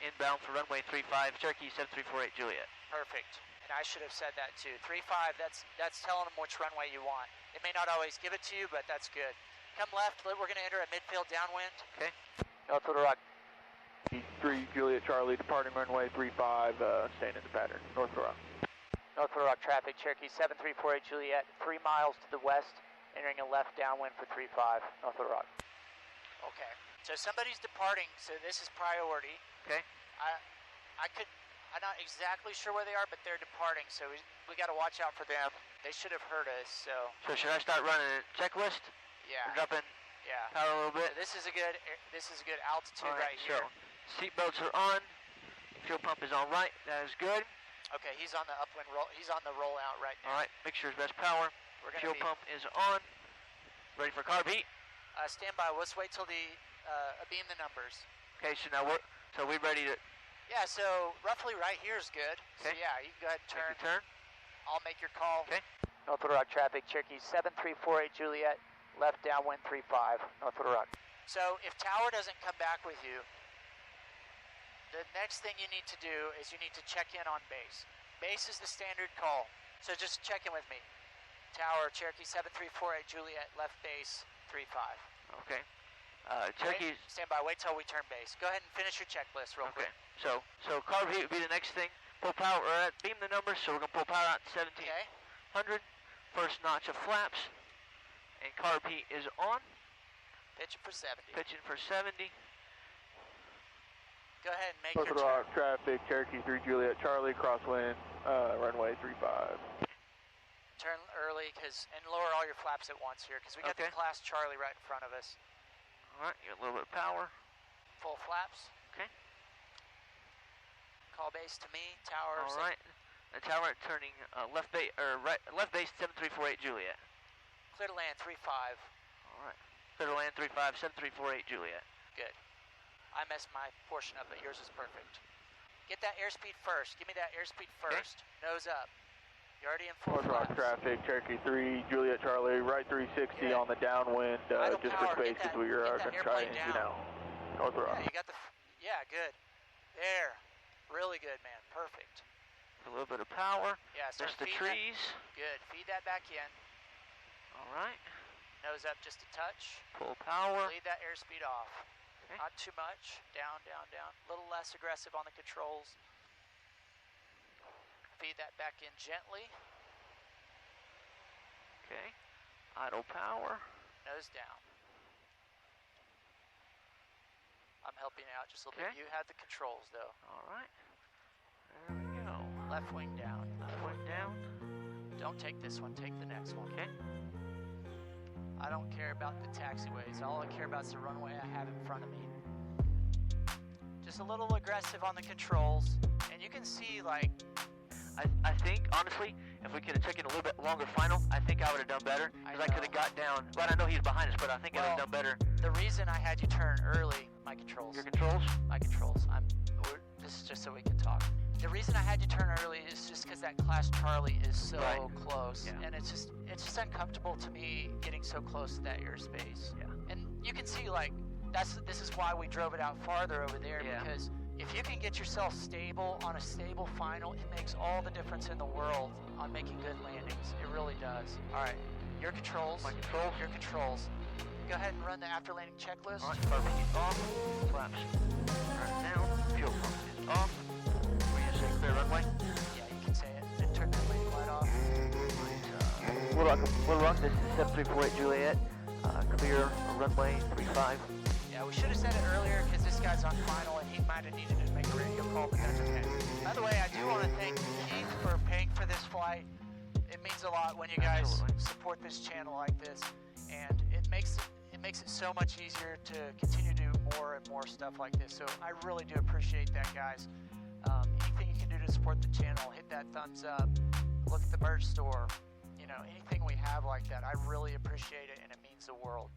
Speaker 3: inbound for runway 35, Cherokee 7348 Juliet.
Speaker 2: Perfect. And I should have said that too. 35, that's telling them which runway you want. It may not always give it to you, but that's good. Come left, we're going to enter a midfield downwind.
Speaker 3: Okay.
Speaker 1: North Little Rock 3 Juliet Charlie, departing runway 35, staying in the pattern. North Little Rock.
Speaker 2: North Little Rock traffic, Cherokee 7348 Juliet, 3 miles to the west, entering a left downwind for 35, North Little Rock. Okay, so somebody's departing, so this is priority.
Speaker 3: Okay.
Speaker 2: I'm not exactly sure where they are, but they're departing, so we got to watch out for them. They should have heard us, so.
Speaker 3: So should I start running a checklist?
Speaker 2: Yeah.
Speaker 3: We're dropping power a little bit.
Speaker 2: So this is a good altitude right here.
Speaker 3: So seatbelts are on. Fuel pump is on right. That is good.
Speaker 2: Okay, he's on the upwind roll. He's on the rollout right now.
Speaker 3: All right, mixture's best power. Fuel pump is on. Ready for carb heat.
Speaker 2: Stand by. Let's wait till the beam the numbers.
Speaker 3: Okay, so now we're ready to.
Speaker 2: Yeah, so roughly right here is good.
Speaker 3: Okay.
Speaker 2: So yeah, you can go ahead and turn.
Speaker 3: Make your turn.
Speaker 2: I'll make your call.
Speaker 3: Okay.
Speaker 2: North Little Rock traffic, Cherokee 7348 Juliet, left downwind 35, North Little Rock. So if tower doesn't come back with you, the next thing you need to do is you need to check in on base. Base is the standard call, so just check in with me. Tower, Cherokee 7348 Juliet, left base 35.
Speaker 3: Okay. Cherokee.
Speaker 2: Stand by, wait till we turn base. Go ahead and finish your checklist real quick.
Speaker 3: So carb heat would be the next thing. Pull power, beam the numbers, so we're going to pull power out to 1700. First notch of flaps, and carb heat is on.
Speaker 2: Pitching for 70.
Speaker 3: Pitching for 70.
Speaker 2: Go ahead and make
Speaker 1: North
Speaker 2: your
Speaker 1: Little
Speaker 2: turn.
Speaker 1: Rock traffic, Cherokee 3 Juliet Charlie, crosswind, runway 35.
Speaker 2: Turn early and lower all your flaps at once here because we got the class Charlie right in front of us.
Speaker 3: All right, you got a little bit of power.
Speaker 2: Full flaps.
Speaker 3: Okay.
Speaker 2: Call base to me, tower.
Speaker 3: All right. The tower turning left base 7348 Juliet.
Speaker 2: Clear to land 35.
Speaker 3: All right. Clear to land 35 7348 Juliet.
Speaker 2: Good. I messed my portion up, but yours is perfect. Get that airspeed first. Give me that airspeed first. Nose up. You're already in full
Speaker 1: North Rock
Speaker 2: flaps.
Speaker 1: traffic, Cherokee 3 Juliet Charlie, right 360 on the downwind, just for space because we are going to try and, North Rock.
Speaker 2: Yeah, you got the, good. There. Really good, man. Perfect.
Speaker 3: A little bit of power.
Speaker 2: Yeah, start
Speaker 3: just the
Speaker 2: feeding
Speaker 3: trees.
Speaker 2: Good. Feed that back in.
Speaker 3: All right.
Speaker 2: Nose up just a touch.
Speaker 3: Pull power.
Speaker 2: Lead that airspeed off.
Speaker 3: Okay.
Speaker 2: Not too much. Down, down, down. A little less aggressive on the controls. Feed that back in gently.
Speaker 3: Okay. Idle power.
Speaker 2: Nose down. I'm helping out just a little bit. You have the controls though.
Speaker 3: All right. There we go.
Speaker 2: Left wing down.
Speaker 3: Left wing down.
Speaker 2: Don't take this one. Take the next one.
Speaker 3: Okay.
Speaker 2: I don't care about the taxiways. All I care about is the runway I have in front of me. Just a little aggressive on the controls. And you can see, like...
Speaker 3: I think, honestly, if we could have taken a little bit longer final, I think I would have done better. Because I could have got down. But I know he's behind us, but I think I would have done better.
Speaker 2: The reason I had you turn early, my controls.
Speaker 3: Your controls?
Speaker 2: My controls. This is just so we can talk. The reason I had you turn early is just because that class Charlie is so close, and it's just uncomfortable to me getting so close to that airspace.
Speaker 3: Yeah.
Speaker 2: And you can see, like, this is why we drove it out farther over there, because if you can get yourself stable on a stable final, it makes all the difference in the world on making good landings. It really does. All right, your controls.
Speaker 3: My controls.
Speaker 2: Your controls. Go ahead and run the after landing checklist.
Speaker 3: All right, carb heat off. Flaps turn down. Fuel pump is off. Clear runway?
Speaker 2: Yeah, you can say it. And turn that landing light off.
Speaker 3: Little Rock, this is 7348 Juliet. Clear runway 35.
Speaker 2: Yeah, we should have said it earlier because this guy's on final and he might have needed to make a radio call, but that's okay. By the way, I do want to thank Keith for paying for this flight. It means a lot when you guys support this channel like this, and it makes it so much easier to continue to do more and more stuff like this. So I really do appreciate that, guys. Anything you can do to support the channel, hit that thumbs up, look at the merch store, anything we have like that, I really appreciate it, and it means the world.